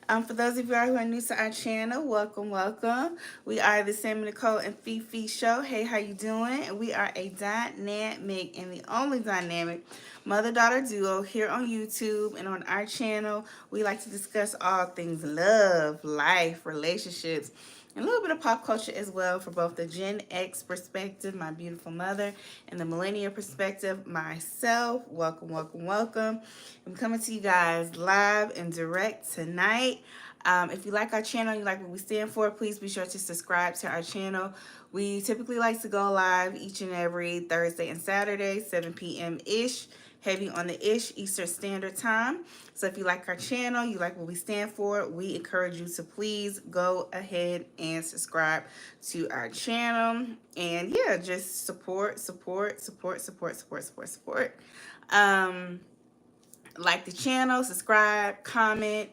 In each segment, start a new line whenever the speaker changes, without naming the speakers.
For those of you all who are new to our channel, welcome, welcome. We are the Sammy Nicole and Fifi Show. Hey, how you doing? And we are a dynamic and the only dynamic mother-daughter duo here on YouTube and on our channel. We like to discuss all things love, life, relationships, and a little bit of pop culture as well for both the Gen X perspective, my beautiful mother, and the millennial perspective, myself. Welcome, welcome, welcome. I'm coming to you guys live and direct tonight. If you like our channel, you like what we stand for, please be sure to subscribe to our channel. We typically like to go live each and every Thursday and Saturday, 7 p.m.-ish. Heavy on the ish Eastern Standard Time. So if you like our channel, you like what we stand for, we encourage you to please go ahead and subscribe to our channel. And yeah, just support. Like the channel, subscribe, comment.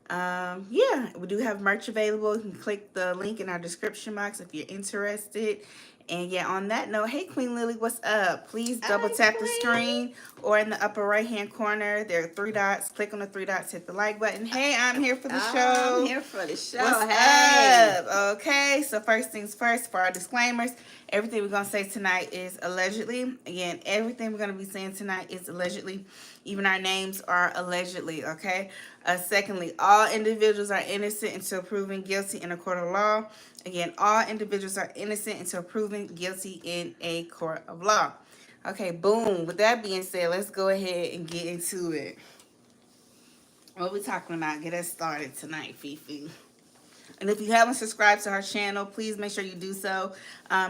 Yeah, we do have merch available. You can click the link in our description box if you're interested. And yeah, on that note, hey Queen Lily, what's up? Please double tap the screen or in the upper right hand corner. There are three dots. Click on the three dots, hit the like button. Hey, I'm here for the show.
I'm here for the show.
What's
hey.
up? Okay, so first things first, for our disclaimers, everything we're going to say tonight is allegedly. Again, everything we're going to be saying tonight is allegedly. Even our names are allegedly, okay? Secondly, all individuals are innocent until proven guilty in a court of law. Again, all individuals are innocent until proven guilty in a court of law. Okay, boom. With that being said, let's go ahead and get into it. What we talking about? Get us started tonight, Fifi. And if you haven't subscribed to our channel, please make sure you do so.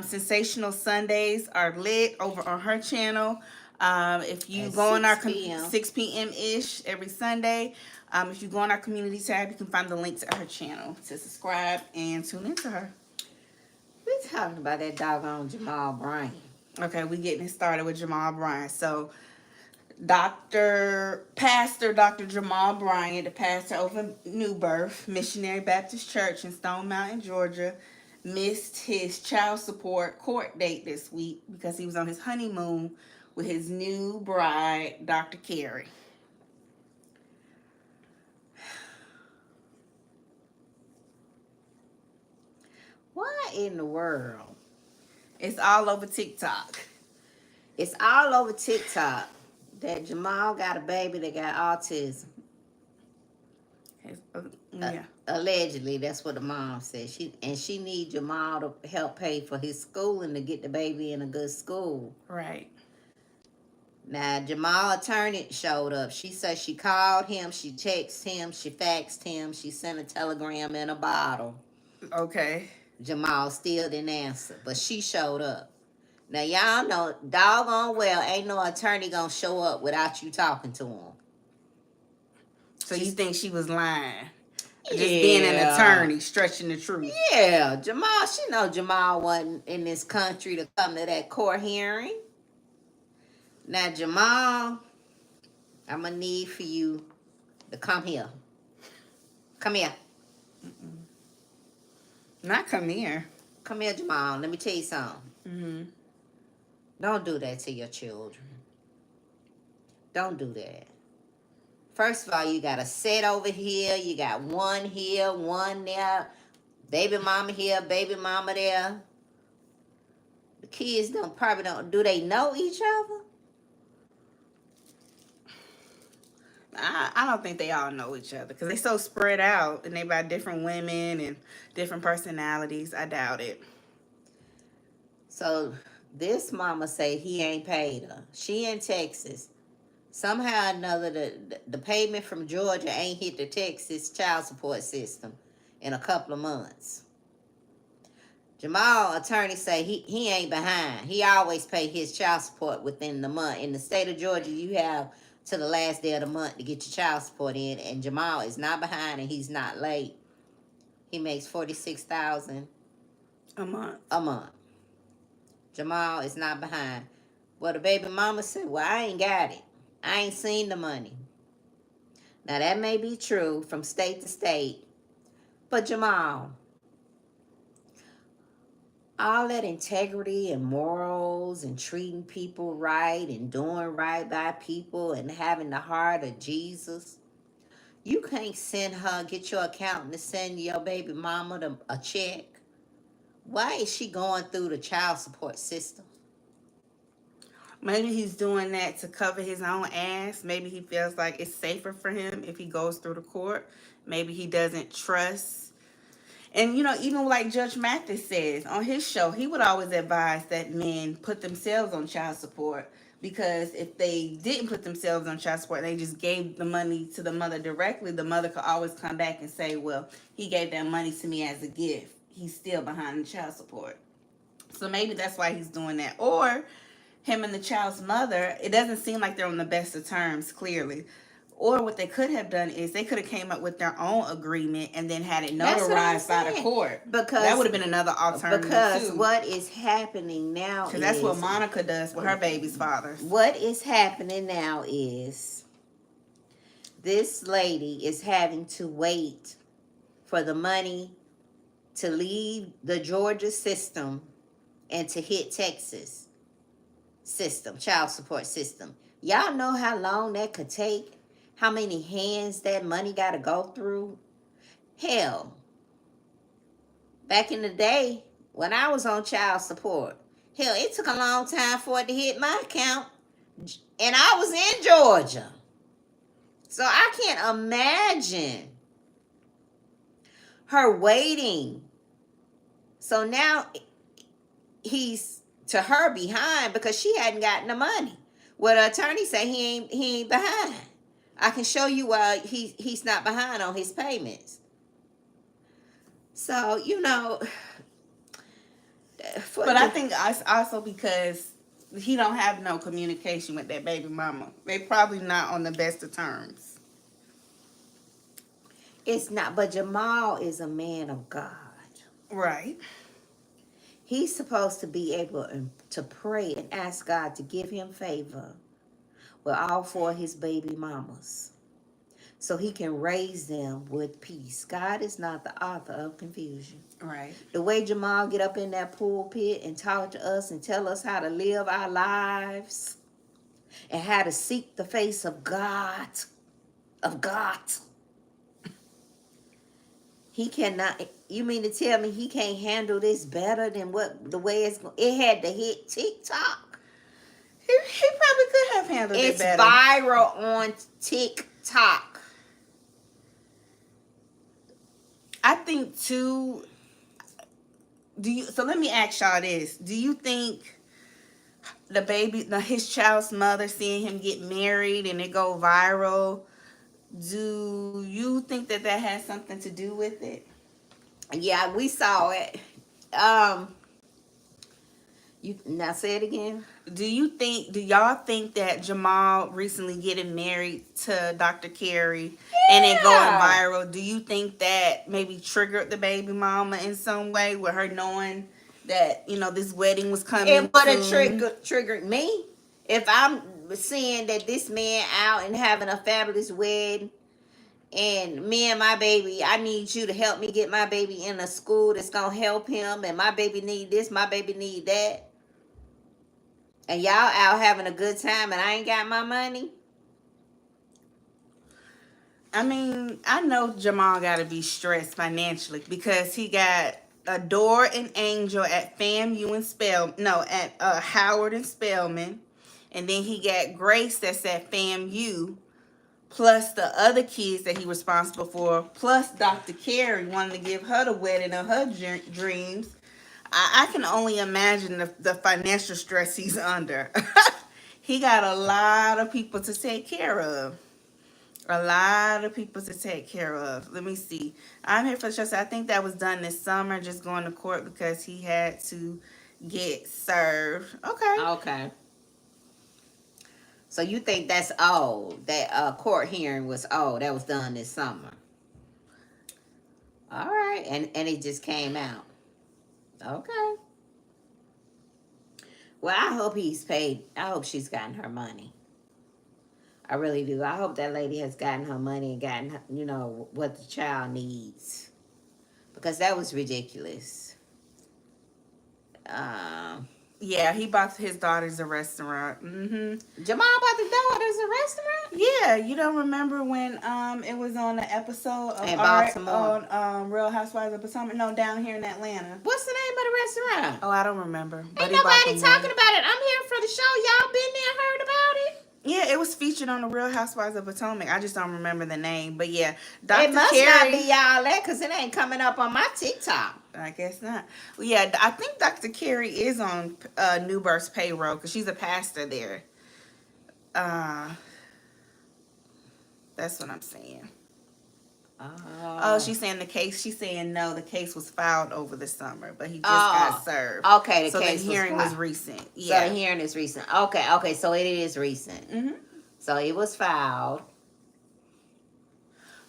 Sensational Sundays are lit over on her channel. If you
At
go on our
6 p.m.
6 p.m.-ish every Sunday, if you go on our community tab, you can find the link to her channel to subscribe and tune into her.
We're talking about that doggone Jamal Bryant.
Okay, we getting it started with Jamal Bryant. So, Pastor Dr. Jamal Bryant, the pastor over New Birth Missionary Baptist Church in Stone Mountain, Georgia, missed his child support court date this week because he was on his honeymoon with his new bride, Dr. Carey.
What in the world?
It's all over TikTok.
It's all over TikTok that Jamal got a baby that got autism.
Yeah.
Allegedly, that's what the mom said. She need Jamal to help pay for his schooling to get the baby in a good school.
Right.
Now, Jamal attorney showed up. She said she called him, she texted him, she faxed him, she sent a telegram in a bottle.
Okay.
Jamal still didn't answer, but she showed up. Now, y'all know doggone well ain't no attorney gonna show up without you talking to him.
So you think she was lying? Just being an attorney, stretching the truth.
Yeah, Jamal, she know Jamal wasn't in this country to come to that court hearing. Now, Jamal, I'm going to need for you to come here. Come here.
Not come here.
Come here, Jamal. Let me tell you something.
Mm-hmm.
Don't do that to your children. Don't do that. First of all, you got a set over here. You got one here, one there. Baby mama here, baby mama there. The kids probably don't. Do they know each other?
I don't think they all know each other because they so spread out and they by different women and different personalities. I doubt it.
So this mama say he ain't paid her. She in Texas. Somehow or another, the payment from Georgia ain't hit the Texas child support system in a couple of months. Jamal attorney say he ain't behind. He always pay his child support within the month. In the state of Georgia, you have to the last day of the month to get your child support in, and Jamal is not behind and he's not late. He makes $46,000
a month.
Jamal is not behind. Well, the baby mama said, well, I ain't got it. I ain't seen the money. Now, that may be true from state to state. But Jamal, all that integrity and morals and treating people right and doing right by people and having the heart of Jesus, You can't send her, get your accountant to send your baby mama a check. Why is she going through the child support system?
Maybe he's doing that to cover his own ass. Maybe he feels like it's safer for him if he goes through the court. Maybe he doesn't trust. And even like Judge Mathis says on his show, he would always advise that men put themselves on child support, because if they didn't put themselves on child support and they just gave the money to the mother directly, the mother could always come back and say, well, he gave that money to me as a gift. He's still behind the child support. So maybe that's why he's doing that. Or him and the child's mother, it doesn't seem like they're on the best of terms, clearly. Or what they could have done is they could have came up with their own agreement and then had it notarized by the court.
Because
that would have been another alternative
because
too.
what is happening now is,
that's what Monica does with her baby's fathers.
What is happening now is this lady is having to wait for the money to leave the Georgia system and to hit Texas system, child support system. Y'all know how long that could take? How many hands that money got to go through? Hell, back in the day when I was on child support, hell, it took a long time for it to hit my account. And I was in Georgia. So I can't imagine her waiting. So now he's to her behind because she hadn't gotten the money. Well, the attorney say he ain't behind. I can show you why he's not behind on his payments. So,
but I think also because he don't have no communication with that baby mama. They probably not on the best of terms.
It's not, but Jamal is a man of God.
Right.
He's supposed to be able to pray and ask God to give him favor with all four of his baby mamas, so he can raise them with peace. God is not the author of confusion.
Right.
The way Jamal get up in that pulpit and talk to us and tell us how to live our lives and how to seek the face of God, he cannot. You mean to tell me he can't handle this better than the way it had to hit TikTok?
He probably could have handled it better.
It's viral on TikTok.
I think too. So let me ask y'all this: do you think his child's mother, seeing him get married and it go viral, do you think that has something to do with it?
Yeah, we saw it. You now say it again.
Do y'all think that Jamal recently getting married to Dr. Carey and it going viral, do you think that maybe triggered the baby mama in some way with her knowing that, this wedding was coming?
It would have triggered me if I'm seeing that this man out and having a fabulous wedding, and me and my baby, I need you to help me get my baby in a school that's gonna help him, and my baby need this, my baby need that. And y'all out having a good time and I ain't got my money.
I mean, I know Jamal got to be stressed financially because he got Adore and Angel at FAMU and at Howard and Spelman. And then he got Grace that's at FAMU, plus the other kids that he responsible for, plus Dr. Carey wanting to give her the wedding of her dreams. I can only imagine the financial stress he's under. He got a lot of people to take care of. Let me see. I'm here for the show. So I think that was done this summer, just going to court because he had to get served.
Okay. So you think that's old? That court hearing was old. That was done this summer. All right. And it just came out. Okay. Well, I hope he's paid. I hope she's gotten her money. I really do. I hope that lady has gotten her money and gotten, what the child needs. Because that was ridiculous.
Yeah, he bought his daughters a restaurant.
Jamal bought the daughters a restaurant
Yeah, you don't remember when it was on the episode of
in
Art
Baltimore.
on Real Housewives of Potomac? No, down here in Atlanta.
What's the name of the restaurant?
Oh, I don't remember, but
Ain't
he bought
nobody
them one.
talking about it. I'm here for the show. Y'all been there, heard about it?
Yeah, it was featured on the Real Housewives of Potomac. I just don't remember the name, but yeah,
It
Dr.
must not be
Carey.
y'all that because it ain't coming up on my TikTok.
I guess not. Well, yeah, I think Dr. Carey is on New Birth's payroll because she's a pastor there. Uh, that's what I'm saying. Oh, she's saying the case. She's saying no, the case was filed over the summer, but he just got served.
Okay,
so
case
the hearing was
filed.
recent.
So
Yeah.
the hearing is recent. Okay, so it is recent. So it was filed.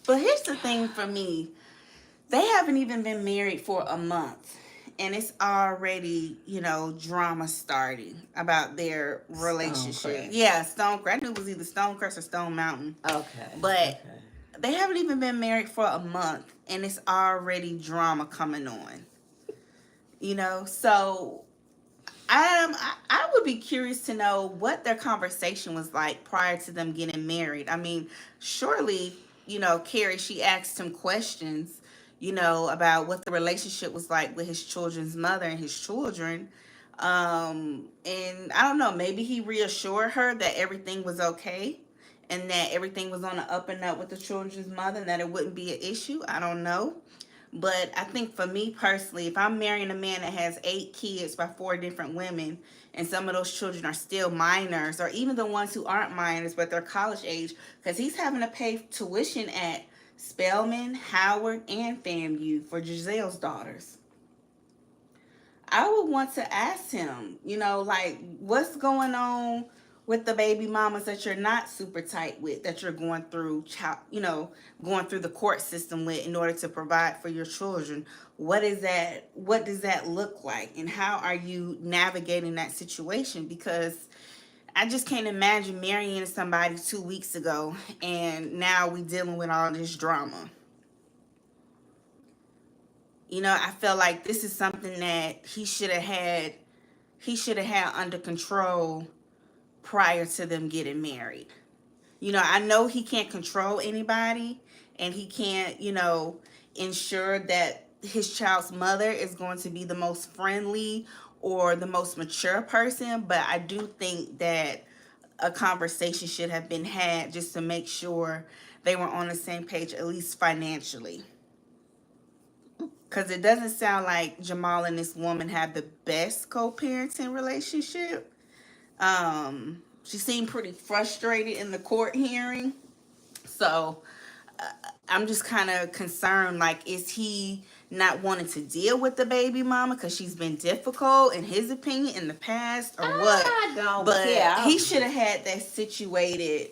But here's the thing for me. They haven't even been married for a month. And it's already, drama starting about their relationship.
Stonecrest.
Yeah, Stonecrest. I knew it was either Stonecrest or Stone Mountain.
Okay.
But they haven't even been married for a month. And it's already drama coming on. So I would be curious to know what their conversation was like prior to them getting married. I mean, surely, Carrie, she asked him questions, about what the relationship was like with his children's mother and his children. And I don't know, maybe he reassured her that everything was okay and that everything was on the up and up with the children's mother and that it wouldn't be an issue. I don't know. But I think for me personally, if I'm marrying a man that has 8 kids by 4 different women, and some of those children are still minors, or even the ones who aren't minors but they're college age, because he's having to pay tuition at Spelman, Howard, and FAMU for Giselle's daughters. I would want to ask him, what's going on with the baby mamas that you're not super tight with, that you're going through, going through the court system with in order to provide for your children. What is that? What does that look like? And how are you navigating that situation? Because I just can't imagine marrying somebody 2 weeks ago and now we dealing with all this drama. I feel like this is something that he should have had under control prior to them getting married. I know he can't control anybody and he can't, ensure that his child's mother is going to be the most friendly or the most mature person, but I do think that a conversation should have been had just to make sure they were on the same page, at least financially. Because it doesn't sound like Jamal and this woman have the best co-parenting relationship. She seemed pretty frustrated in the court hearing. So I'm just kind of concerned, like, is he not wanting to deal with the baby mama because she's been difficult, in his opinion, in the past, or what?
I don't
But
care.
he should have had that situated,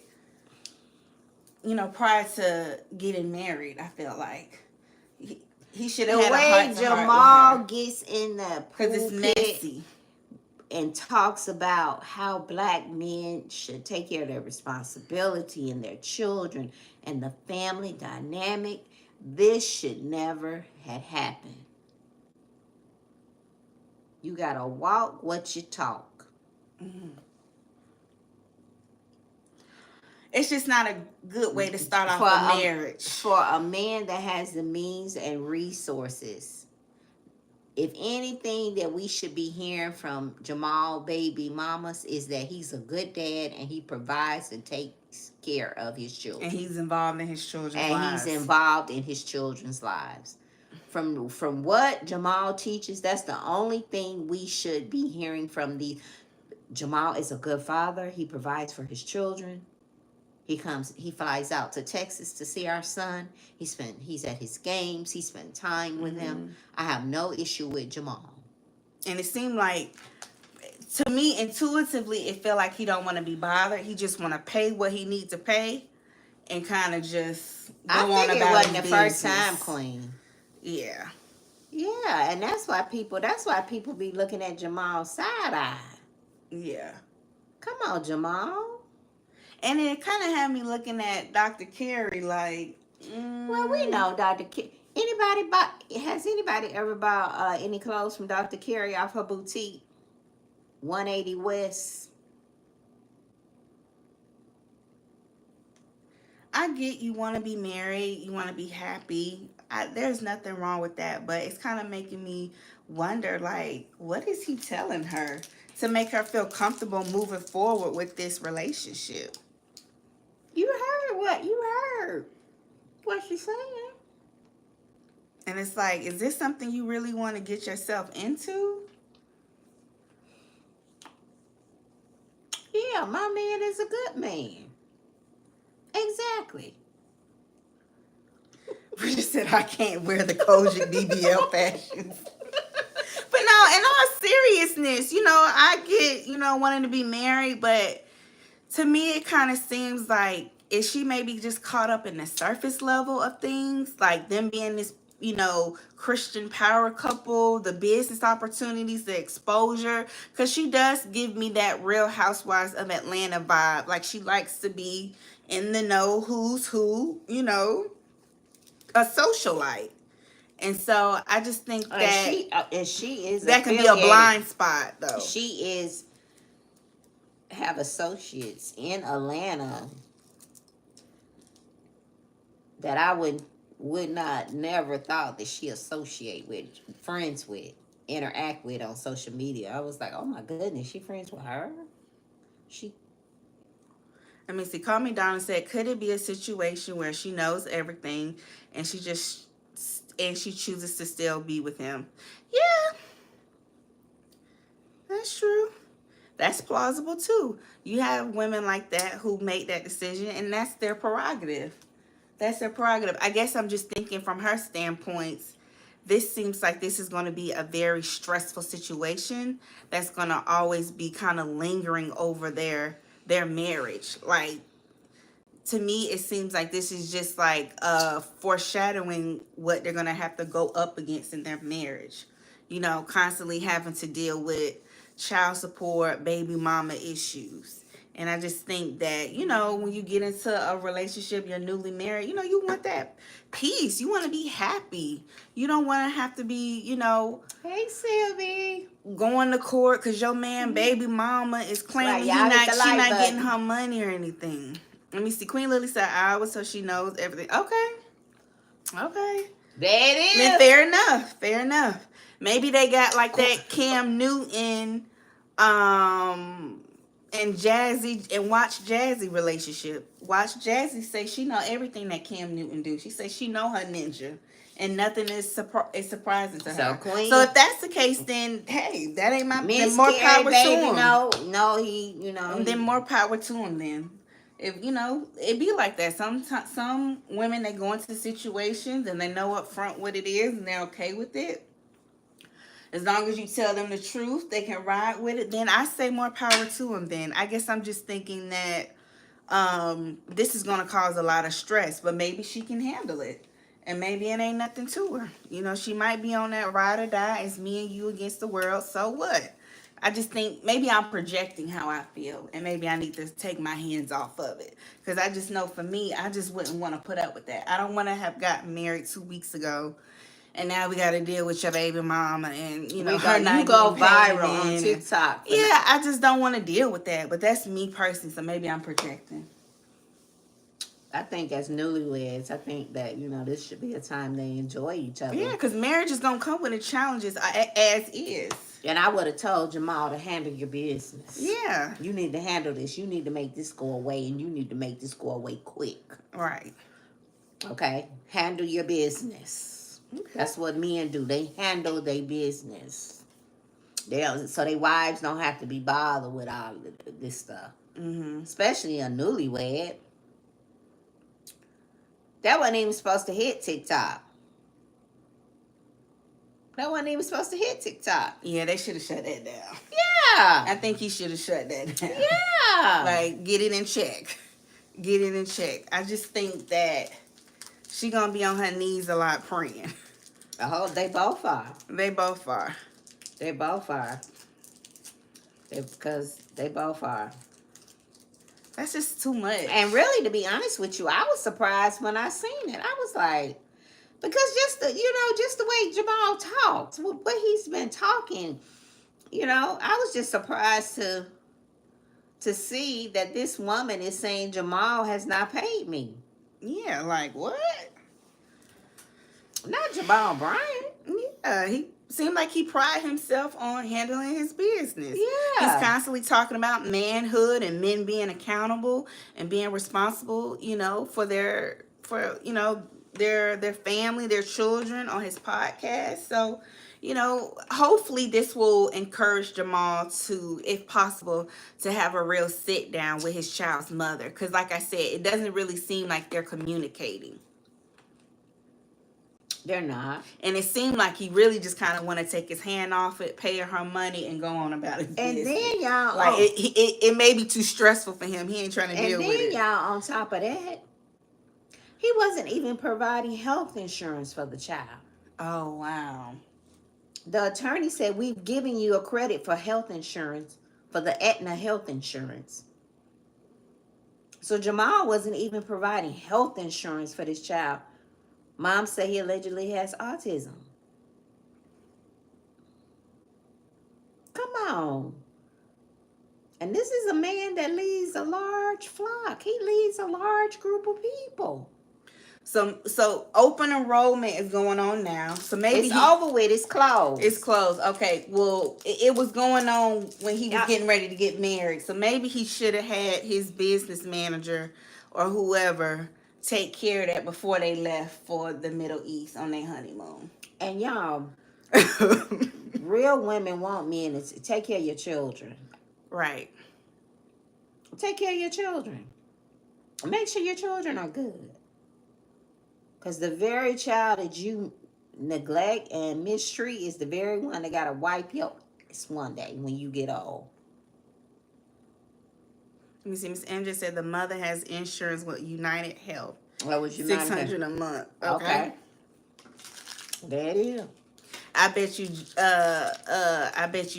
prior to getting married, I feel like. He should have had a heart to
Jamal
heart with her.
gets in the
Because it's
pulpit
messy.
and talks about how black men should take care of their responsibility and their children and the family dynamic, this should never have happened. You gotta walk what you talk.
It's just not a good way to start off a marriage.
For a man that has the means and resources, if anything that we should be hearing from Jamal baby mamas is that he's a good dad and he provides and takes care of his children.
And he's involved in his children's lives.
He's involved in his children's lives. From what Jamal teaches, that's the only thing we should be hearing from the Jamal is a good father. He provides for his children. He flies out to Texas to see our son. He's at his games. He spent time with him. I have no issue with Jamal.
And it seemed like, to me, intuitively, it felt like he don't want to be bothered. He just want to pay what he needs to pay and kind of just go on about his business.
I think it wasn't the first time, Queen.
Yeah.
Yeah, and that's why people be looking at Jamal side-eye.
Yeah.
Come on, Jamal.
And it kind of had me looking at Dr. Carey like,
Well, we know Dr. Carey. Has anybody ever bought any clothes from Dr. Carey off her boutique? 180 West.
I get you want to be married, you want to be happy. There's nothing wrong with that, but it's kind of making me wonder, like, what is he telling her to make her feel comfortable moving forward with this relationship?
You heard what you heard. What she saying?
And it's like, is this something you really want to get yourself into?
Yeah, my man is a good man. Exactly.
Bridget said, I can't wear the Kojic BBL fashions. But no, in all seriousness, I get, wanting to be married, but to me, it kind of seems like, is she maybe just caught up in the surface level of things? Like them being this, Christian power couple, the business opportunities, the exposure. Because she does give me that Real Housewives of Atlanta vibe. Like she likes to be in the know who's who, a socialite. And so I just think
she is
that can be a blind spot, though.
She have associates in Atlanta that I would not never thought that she associate with, friends with, interact with on social media. I was like, oh my goodness, she friends with her?
Let me see. Call Me Donna said, could it be a situation where she knows everything and she chooses to still be with him? Yeah, that's true. That's plausible too. You have women like that who make that decision, and that's their prerogative. That's their prerogative. I guess I'm just thinking from her standpoints, this seems like this is going to be a very stressful situation that's going to always be kind of lingering over their marriage. Like, to me, it seems like this is just like foreshadowing what they're going to have to go up against in their marriage. Constantly having to deal with child support, baby mama issues. And I just think that, when you get into a relationship, you're newly married, you want that peace. You want to be happy. You don't want to have to be,
Hey, Sylvie.
going to court because your man, baby mama, is claiming she not getting her money or anything. Let me see. Queen Lily said hours, so she knows everything. Okay.
There it is.
Then fair enough. Maybe they got like that Cam Newton and Jazzy and Watch Jazzy relationship. Watch Jazzy say she know everything that Cam Newton do. She say she know her ninja. And nothing is surprising to her.
Queen,
so if that's the case, then hey, that ain't my.
Miss
Then more
Carrie,
power
baby,
to him.
No, he,
Then more power to him. Then, if it be like that. Some women, they go into situations and they know up front what it is and they're okay with it. As long as you tell them the truth, they can ride with it. Then I say more power to them. Then I guess I'm just thinking that this is gonna cause a lot of stress, but maybe she can handle it. And maybe it ain't nothing to her. She might be on that ride or die. It's me and you against the world. So what? I just think maybe I'm projecting how I feel. And maybe I need to take my hands off of it. Because I just know for me, I just wouldn't want to put up with that. I don't want to have gotten married 2 weeks ago. And now we got to deal with your baby mama. And, her not
you go
viral
on TikTok.
Yeah, I just don't want to deal with that. But that's me personally. So maybe I'm projecting.
I think as newlyweds, I think that, this should be a time they enjoy each other.
Yeah, because marriage is going to come with the challenges as is.
And I would have told Jamal to handle your business.
Yeah.
You need to handle this. You need to make this go away, and you need to make this go away quick.
Right.
Okay? Handle your business. Okay. That's what men do. They handle their business. So their wives don't have to be bothered with all this stuff.
Mm-hmm.
Especially a newlywed. That wasn't even supposed to hit TikTok.
Yeah, they should have shut that down.
Yeah.
I think he should have shut that down.
Yeah.
Like, get it in check. I just think that she going to be on her knees a lot praying.
They both are. Because they both are.
That's just too much.
And really, to be honest with you, I was surprised when I seen it. I was like, because just the way Jamal talks, what he's been talking, You know, I was just surprised to see that this woman is saying Jamal has not paid me.
Yeah, like what?
Not Jamal Bryant.
Yeah, he seemed like he pride himself on handling his business. He's
Yeah.
constantly talking about manhood and men being accountable and being responsible, for their family, their children on his podcast. So, hopefully this will encourage Jamal to, if possible, to have a real sit down with his child's mother. Because, like I said, it doesn't really seem like they're communicating.
They're not.
And it seemed like he really just kind of want to take his hand off it, pay her money, and go on about his
And
business.
then y'all,
Like it may be too stressful for him. He ain't trying to
and
deal with
then
it.
y'all, on top of that, he wasn't even providing health insurance for the child.
Oh wow.
The attorney said, we've given you a credit for health insurance for the Aetna health insurance. So Jamal wasn't even providing health insurance for this child. Mom said he allegedly has autism. Come on. And this is a man that leads a large flock. He leads a large group of people.
So open enrollment is going on now. So maybe
It's over with. It's closed.
It's closed. Okay. Well, it was going on when he was
Yeah.
getting ready to get married. So maybe he should have had his business manager or whoever take care of that before they left for the Middle East on their honeymoon.
And y'all, real women want men to take care of your children.
Right.
Take care of your children. Make sure your children are good. Because the very child that you neglect and mistreat is the very one that got to wipe your ass one day when you get old.
Let me see. Miss Andrew said the mother has insurance with United Health.
What was United
$600 a month.
Okay. There it is.
I bet you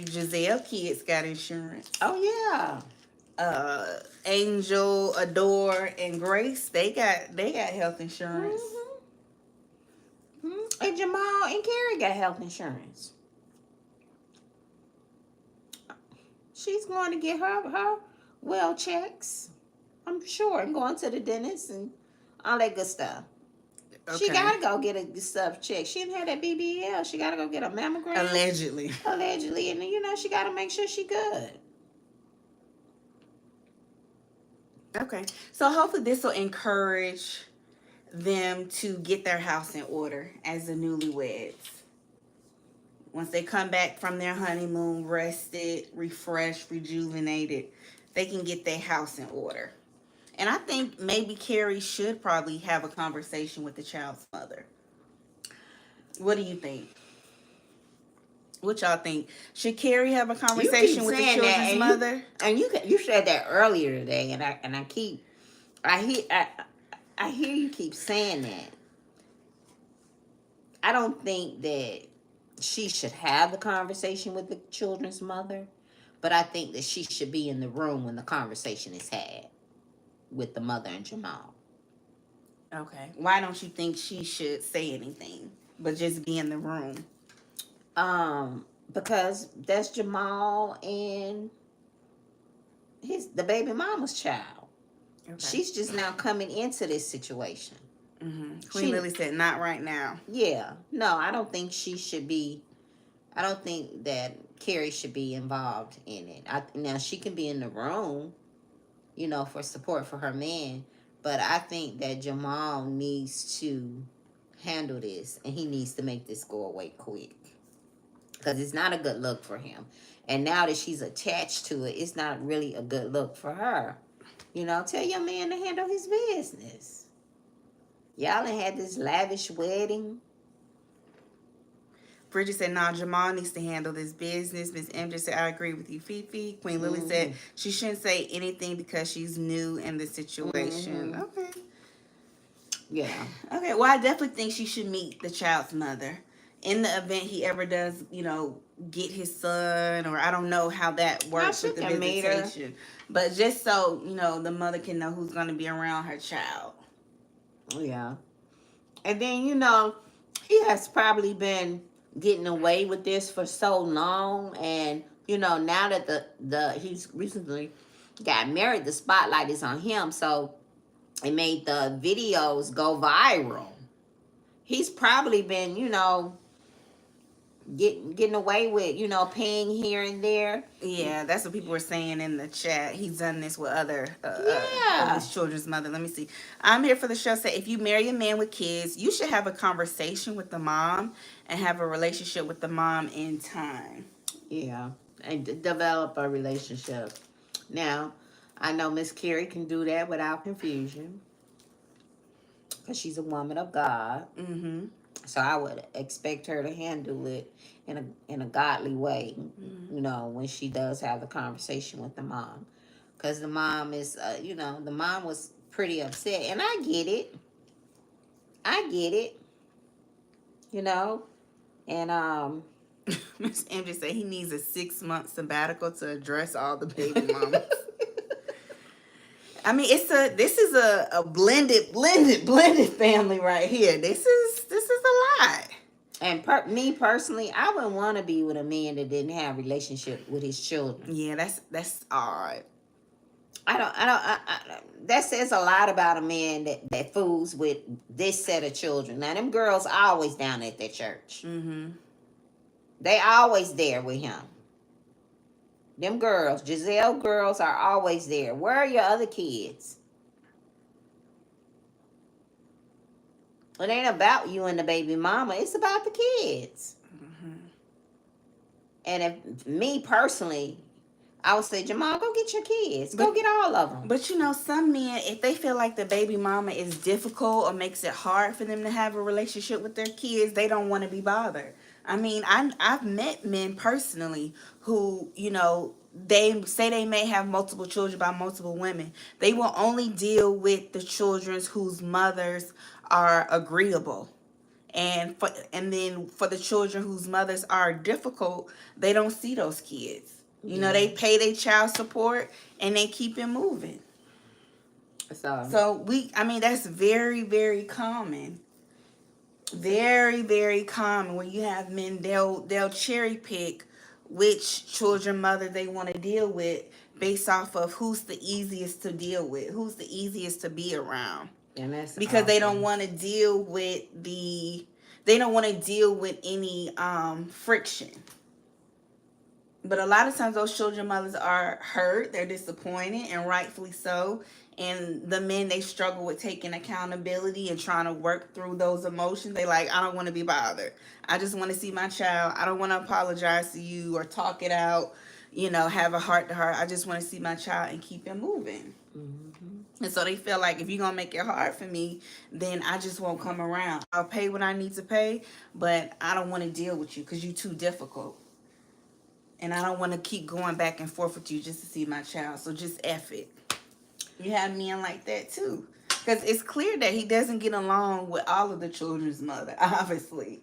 Giselle kids got insurance.
Oh
yeah. Angel, Adore, and Grace, they got health insurance.
Mm-hmm. And Jamal and Carrie got health insurance. She's going to get her well checks, I'm sure, and going to the dentist and all that good stuff. Okay. She got to go get a stuff checked. She didn't have that BBL. She got to go get a mammogram.
Allegedly.
And, she got to make sure she good.
Okay. So hopefully this will encourage them to get their house in order as the newlyweds. Once they come back from their honeymoon, rested, refreshed, rejuvenated, they can get their house in order. And I think maybe Carrie should probably have a conversation with the child's mother. What do you think? What y'all think? Should Carrie have a conversation with the children's mother?
You said that earlier today, and I hear you keep saying that. I don't think that she should have the conversation with the children's mother, but I think that she should be in the room when the conversation is had with the mother and Jamal.
Okay. Why don't you think she should say anything, but just be in the room?
Because that's Jamal and the baby mama's child. Okay. She's just now coming into this situation.
Mm-hmm. Queen Lily said, not right now.
Yeah. No, I don't think she should be. I don't think that Carrie should be involved in it. Now, she can be in the room, for support for her man. But I think that Jamal needs to handle this, and he needs to make this go away quick. Because it's not a good look for him. And now that she's attached to it, it's not really a good look for her. Tell your man to handle his business. Y'all done had this lavish wedding.
Bridget said, nah, Jamal needs to handle this business. Miss MJ said, I agree with you, Fifi. Queen Lily said, she shouldn't say anything because she's new in the situation. Mm-hmm. Okay.
Yeah.
Okay, well, I definitely think she should meet the child's mother. In the event he ever does, get his son, or I don't know how that works with the visitation. But just so, the mother can know who's going to be around her child.
Yeah. And then, he has probably been getting away with this for so long, and You know, now that the he's recently got married, the spotlight is on him, so it made the videos go viral. He's probably been, you know, getting away with, you know, paying here and there.
Yeah, that's what people were saying in the chat. He's done this with other of
Yeah.
his children's mother. Let me see. I'm here for the show. Say if you marry a man with kids, you should have a conversation with the mom and have a relationship with the mom in time.
Yeah. And develop a relationship. Now, I know Miss Carrie can do that without confusion because she's a woman of God.
Mm-hmm.
So I would expect her to handle it in a godly way,
Mm-hmm.
you know, when she does have the conversation with the mom. Because the mom is, you know, the mom was pretty upset. And I get it. I get it, you know. And,
Miss MJ said he needs a 6-month sabbatical to address all the baby mamas. I mean, this is a blended family right here. This is a lot.
and me personally, I wouldn't want to be with a man that didn't have a relationship with his children.
Yeah, that's odd.
That says a lot about a man that fools with this set of children. Now, them girls always down at their church.
Mm-hmm.
They always there with him. Them girls, Giselle girls, are always there. Where are your other kids? It ain't about you and the baby mama. It's about the kids.
Mm-hmm.
And if me personally, I would say, Jamal, go get your kids. Go get all of them.
But you know, some men, if they feel like the baby mama is difficult or makes it hard for them to have a relationship with their kids, they don't want to be bothered. I mean, I've met men personally who, you know, they say they may have multiple children by multiple women. They will only deal with the children whose mothers are agreeable. And then for the children whose mothers are difficult, they don't see those kids. You know,
Yeah.
they pay their child support and they keep it moving. So I mean, that's very, very common. Very, very common when you have men, they'll cherry pick which children mother they want to deal with based off of who's the easiest to deal with, who's the easiest to be around.
And that's
Because they don't
awesome.
want to deal with they don't want to deal with any friction. But a lot of times those children mothers are hurt, they're disappointed, and rightfully so. And the men, they struggle with taking accountability and trying to work through those emotions. They like, I don't want to be bothered. I just want to see my child. I don't want to apologize to you or talk it out, you know, have a heart to heart. I just want to see my child and keep it moving.
Mm-hmm.
And so they feel like if you're going to make it hard for me, then I just won't come around. I'll pay what I need to pay, but I don't want to deal with you because you're too difficult. And I don't want to keep going back and forth with you just to see my child. So just F it. You have men like that too. Because it's clear that he doesn't get along with all of the children's mother, obviously.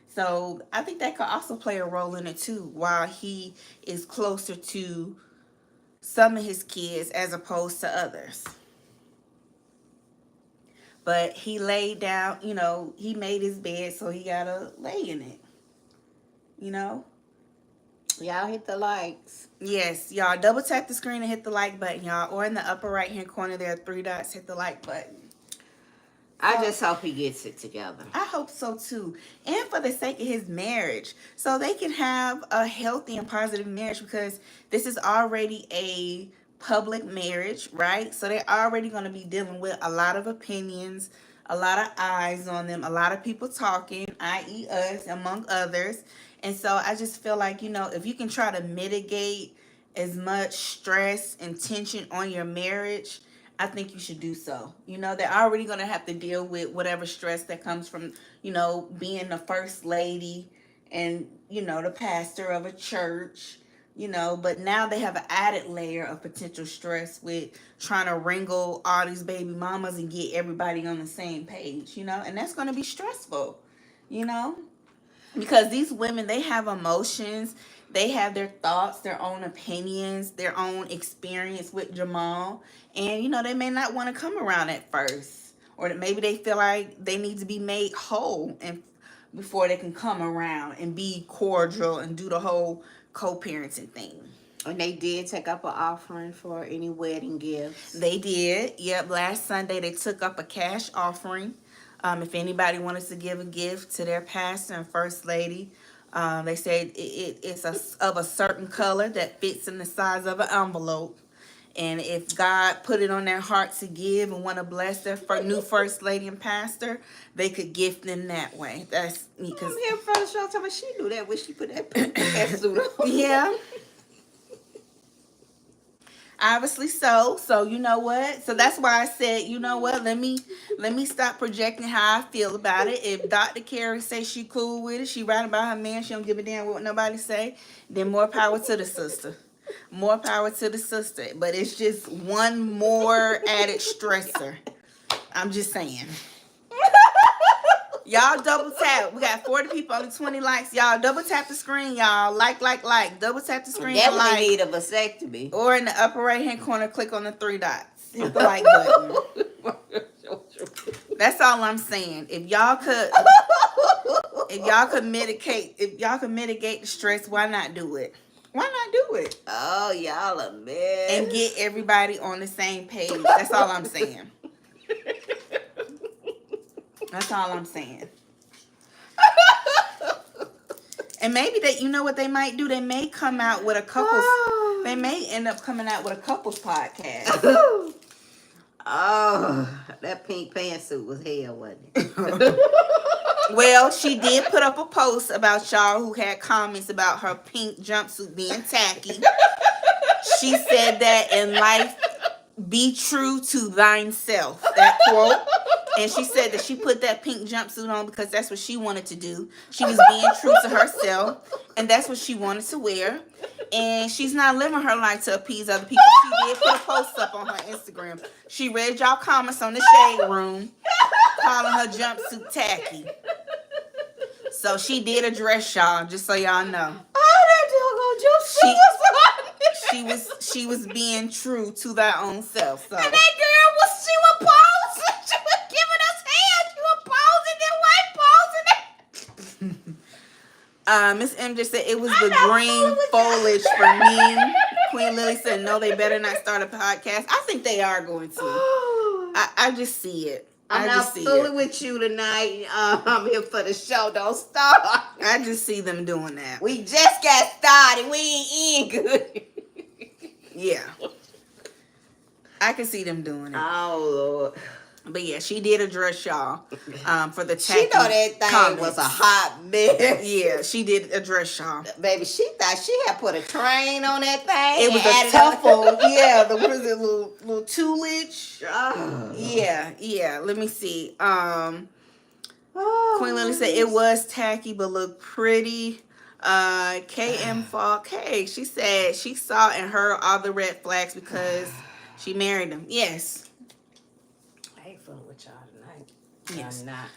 So I think that could also play a role in it too, while he is closer to some of his kids as opposed to others. But he laid down, you know, he made his bed, so he got to lay in it, you know?
Y'all hit the likes.
Yes, y'all double tap the screen and hit the like button, y'all. Or in the upper right hand corner, there are 3 dots. Hit the like button.
I just hope he gets it together.
I hope so too. And for the sake of his marriage. So they can have a healthy and positive marriage because this is already a public marriage, right? So they're already going to be dealing with a lot of opinions, a lot of eyes on them, a lot of people talking, i.e., us, among others. And so I just feel like, you know, if you can try to mitigate as much stress and tension on your marriage, I think you should do so. You know, they're already going to have to deal with whatever stress that comes from, you know, being the first lady and, you know, the pastor of a church, you know, but now they have an added layer of potential stress with trying to wrangle all these baby mamas and get everybody on the same page, you know, and that's going to be stressful, you know, because these women, they have emotions, they have their thoughts, their own opinions, their own experience with Jamal, and you know they may not want to come around at first, or maybe they feel like they need to be made whole and before they can come around and be cordial and do the whole co-parenting thing.
And they did take up an offering for any wedding gifts.
They did. Yep. Last Sunday they took up a cash offering. If anybody wanted to give a gift to their pastor and first lady, they said it's of a certain color that fits in the size of an envelope. And if God put it on their heart to give and want to bless their new first lady and pastor, they could gift them that way. That's because
I'm here for the show. Tell me she knew that when she put that suit on.
Yeah. Obviously so. So you know what? So that's why I said, you know what? Let me stop projecting how I feel about it. If Dr. Carey says she cool with it, she right about her man, she don't give a damn what nobody say, then more power to the sister. More power to the sister. But it's just one more added stressor. I'm just saying. Y'all double tap. We got 40 people, only 20 likes. Y'all double tap the screen, y'all. Like. Double tap the screen.
That
like.
need a vasectomy.
Or in the upper right hand corner, click on the 3 dots. Hit the like button. That's all I'm saying. If y'all could mitigate the stress, why not do it? Why not do it?
Oh, y'all a mess.
And get everybody on the same page. That's all I'm saying. That's all I'm saying. And maybe you know what they might do? They may come out with a couples. They may end up coming out with a couples podcast.
Oh, that pink pantsuit was hell, wasn't it?
Well, she did put up a post about y'all who had comments about her pink jumpsuit being tacky. She said that in life, be true to thyself. That quote. And she said that she put that pink jumpsuit on because that's what she wanted to do. She was being true to herself, and that's what she wanted to wear. And she's not living her life to appease other people. She did put a post up on her Instagram. She read y'all comments on the Shade Room, calling her jumpsuit tacky. So she did address y'all, just so y'all know. She was being true to their own self. So.
And that girl was posing. She was giving us hands. She was posing.
Miss M just said it was the green foliage for me. Queen Lily said no, they better not start a podcast. I think they are going to. I just see it.
I'm not fooling with you tonight. I'm here for the show. Don't start.
I just see them doing that.
We just got started. We ain't in good.
Yeah. I can see them doing it.
Oh, Lord.
But yeah, she did address y'all for the tacky
She know that thing
comments.
was a hot mess.
Yeah, she did address y'all.
Baby, she thought she had put a train on that thing.
It was a tuffle. Yeah, what is it, little toolage?
Oh.
Yeah. Let me see. Queen Lily said it was tacky but looked pretty. KM Falk, hey, she said she saw and heard all the red flags because she married him. Yes.
I ain't fooling with y'all tonight.
Yes.
I'm not.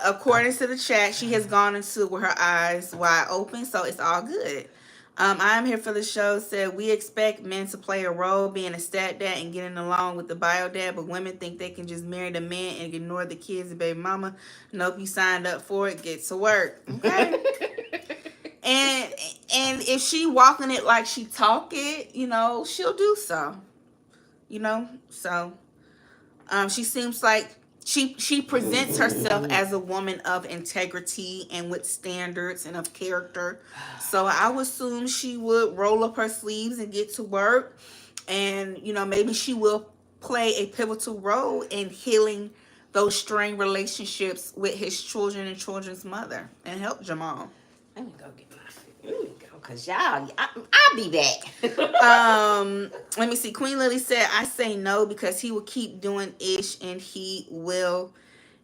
According to the chat, she has gone into it with her eyes wide open, so it's all good. I'm here for the show. Said we expect men to play a role, being a stat dad and getting along with the bio dad, but women think they can just marry the man and ignore the kids and baby mama. Nope, you signed up for it. Get to work. Okay. And if she walking it like she talk it, she'll do so. So she seems like she presents herself as a woman of integrity and with standards and of character. So I would assume she would roll up her sleeves and get to work. And, maybe she will play a pivotal role in healing those strained relationships with his children and children's mother and help Jamal.
Let me go get my food. Let me go, because I'll be back.
Let me see. Queen Lily said, I say no because he will keep doing ish and he will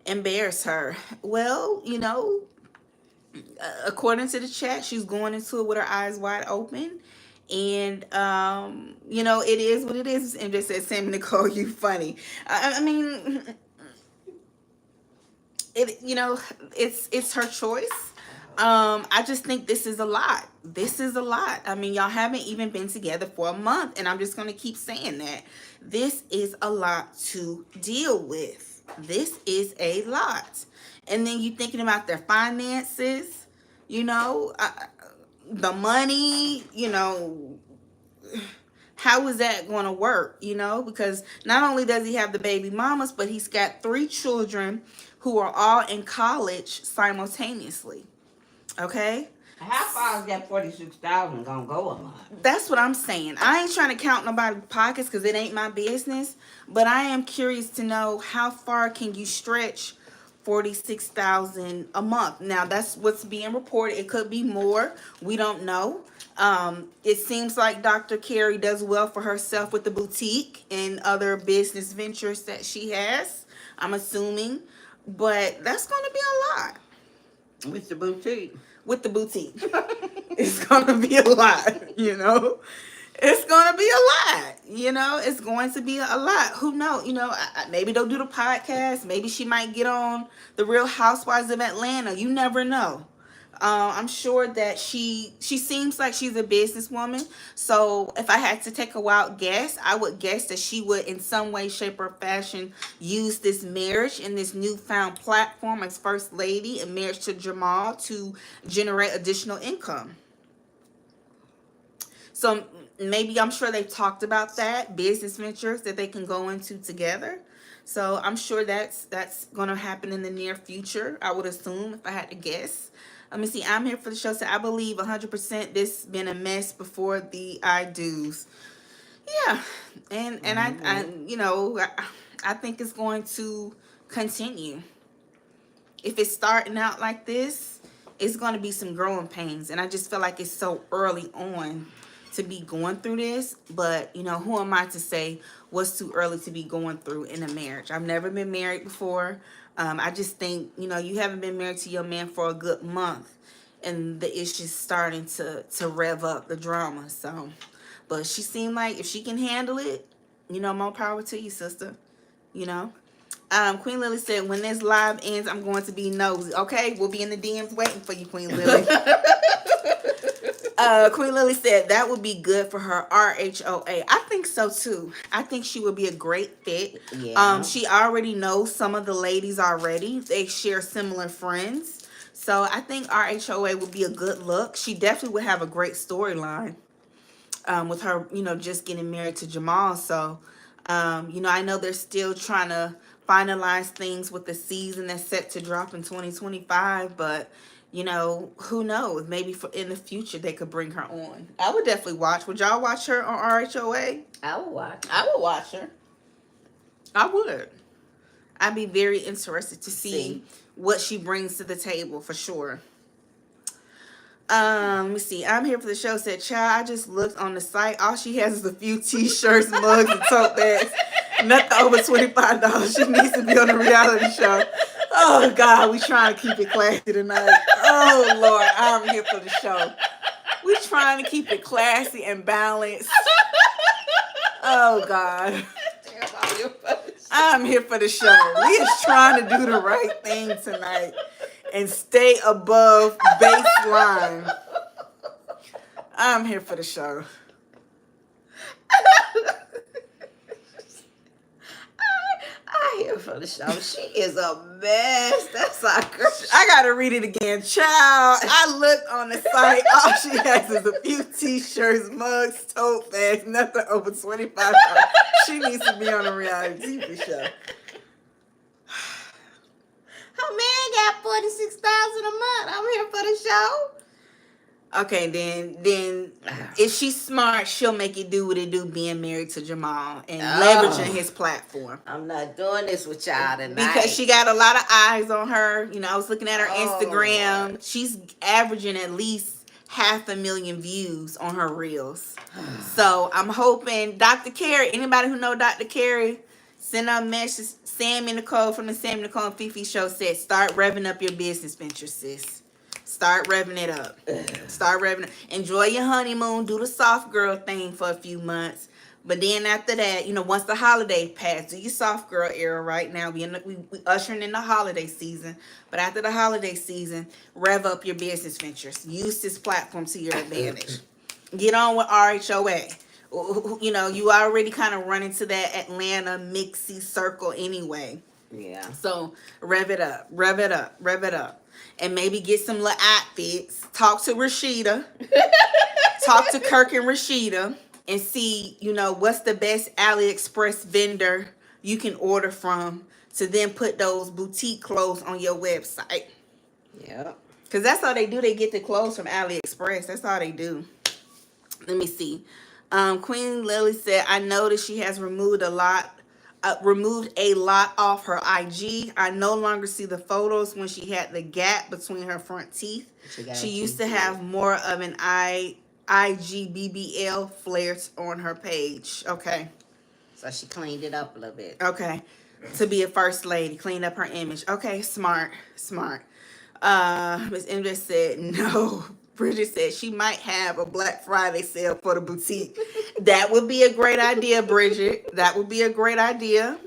embarrass her. Well, according to the chat, she's going into it with her eyes wide open. And, it is what it is. And just said, Sam Nicole, you funny. I mean, it's her choice. I just think this is a lot. I mean, y'all haven't even been together for a month, and I'm just going to keep saying that. This is a lot to deal with. This is a lot. And then you thinking about their finances, you know, the money, how is that going to work, because not only does he have the baby mamas, but he's got three children who are all in college simultaneously. Okay.
How far is that 46,000 gonna go a month?
That's what I'm saying. I ain't trying to count nobody's pockets because it ain't my business. But I am curious to know how far can you stretch 46,000 a month. Now that's what's being reported. It could be more. We don't know. It seems like Dr. Carey does well for herself with the boutique and other business ventures that she has. I'm assuming, but that's going to be a lot
With the boutique.
with the boutique. It's gonna be a lot. It's gonna be a lot. It's going to be a lot. Who knows? Maybe they'll do the podcast. Maybe she might get on the Real Housewives of Atlanta. You never know. I'm sure that she seems like she's a businesswoman. So if I had to take a wild guess, I would guess that she would, in some way, shape, or fashion, use this marriage and this newfound platform as first lady and marriage to Jamal to generate additional income. So maybe, I'm sure they've talked about that, business ventures that they can go into together. So I'm sure that's going to happen in the near future, I would assume, if I had to guess. Let me see. I'm here for the show. So I believe 100% this been a mess before the I do's. Yeah, and I think it's going to continue. If it's starting out like this, it's going to be some growing pains. And I just feel like it's so early on to be going through this. But, who am I to say what's too early to be going through in a marriage? I've never been married before. I just think, you haven't been married to your man for a good month. And the issue's starting to rev up the drama. So, but she seemed like if she can handle it, more power to you, sister. You know. Queen Lily said, when this live ends, I'm going to be nosy. Okay, we'll be in the DMs waiting for you, Queen Lily. Queen Lily said that would be good for her RHOA. I think so too. I think she would be a great fit.
Yeah.
She already knows some of the ladies already. They share similar friends. So I think RHOA would be a good look. She definitely would have a great storyline with her, just getting married to Jamal. So, I know they're still trying to finalize things with the season that's set to drop in 2025, but who knows? Maybe in the future they could bring her on. I would definitely watch. Would y'all watch her on RHOA?
I would watch.
I would watch her. I would. I'd be very interested to see what she brings to the table for sure. Let me see. I'm here for the show. Said, child, I just looked on the site. All she has is a few t-shirts, mugs, and tote bags. Nothing over $25. She needs to be on a reality show. Oh God, we trying to keep it classy tonight. Oh Lord, I'm here for the show. We trying to keep it classy and balanced. Oh God. I'm here for the show. We is trying to do the right thing tonight and stay above baseline. I'm here for the show.
I here for the show. She is a mess. That's our girl.
I gotta read it again. Child, I looked on the site. All she has is a few t-shirts, mugs, tote bags, nothing over $25. She needs to be on a reality TV show.
Her man got 46,000 a month. I'm here for the show.
Okay, then if she's smart, she'll make it do what it do being married to Jamal and leveraging his platform.
I'm not doing this with y'all tonight.
Because she got a lot of eyes on her. I was looking at her Instagram. She's averaging at least 500,000 views on her reels. So I'm hoping Dr. Carey, anybody who know Dr. Carey, send her a message. Sammy Nicole from the Sammy Nicole and Fifi show said, start revving up your business venture, sis. Start revving it up. Start revving it. Enjoy your honeymoon. Do the soft girl thing for a few months. But then after that, once the holiday pass, do your soft girl era right now. We ushering in the holiday season. But after the holiday season, rev up your business ventures. Use this platform to your advantage. Get on with RHOA. You already kind of run into that Atlanta mixy circle anyway.
Yeah.
So rev it up, rev it up, rev it up. And maybe get some little outfits. Talk to Rashida. Talk to Kirk and Rashida and see, what's the best AliExpress vendor you can order from to then put those boutique clothes on your website.
Yep.
Because that's all they do. They get the clothes from AliExpress. That's all they do. Let me see. Queen Lily said, I noticed she has removed a lot off her IG. I no longer see the photos when she had the gap between her front teeth. She used to have more of an IG BBL flares on her page. Okay.
So she cleaned it up a little bit.
Okay. To be a first lady, clean up her image. Okay, smart, smart. Miss MJ said no. Bridget said she might have a Black Friday sale for the boutique. That would be a great idea, Bridget. That would be a great idea.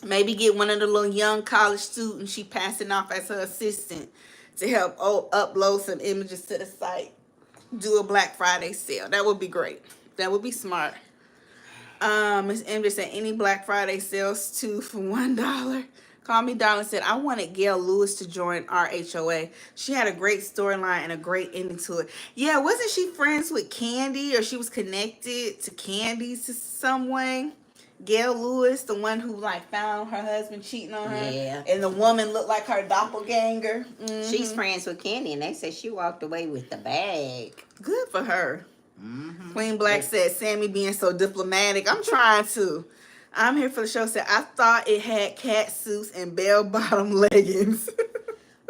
Maybe get one of the little young college students she passing off as her assistant to help upload some images to the site. Do a Black Friday sale. That would be great. That would be smart. Miss MJ said any Black Friday sales too for $1. Call Me Darling said, I wanted Gail Lewis to join our HOA. She had a great storyline and a great ending to it. Yeah, wasn't she friends with Candy, or she was connected to Candy to some way? Gail Lewis, the one who found her husband cheating on her.
Yeah.
And the woman looked like her doppelganger.
She's friends with Candy, and they say she walked away with the bag.
Good for her. Queen Black said, Sammy being so diplomatic. I'm trying to. I'm here for the show. Said, I thought it had cat suits and bell-bottom leggings.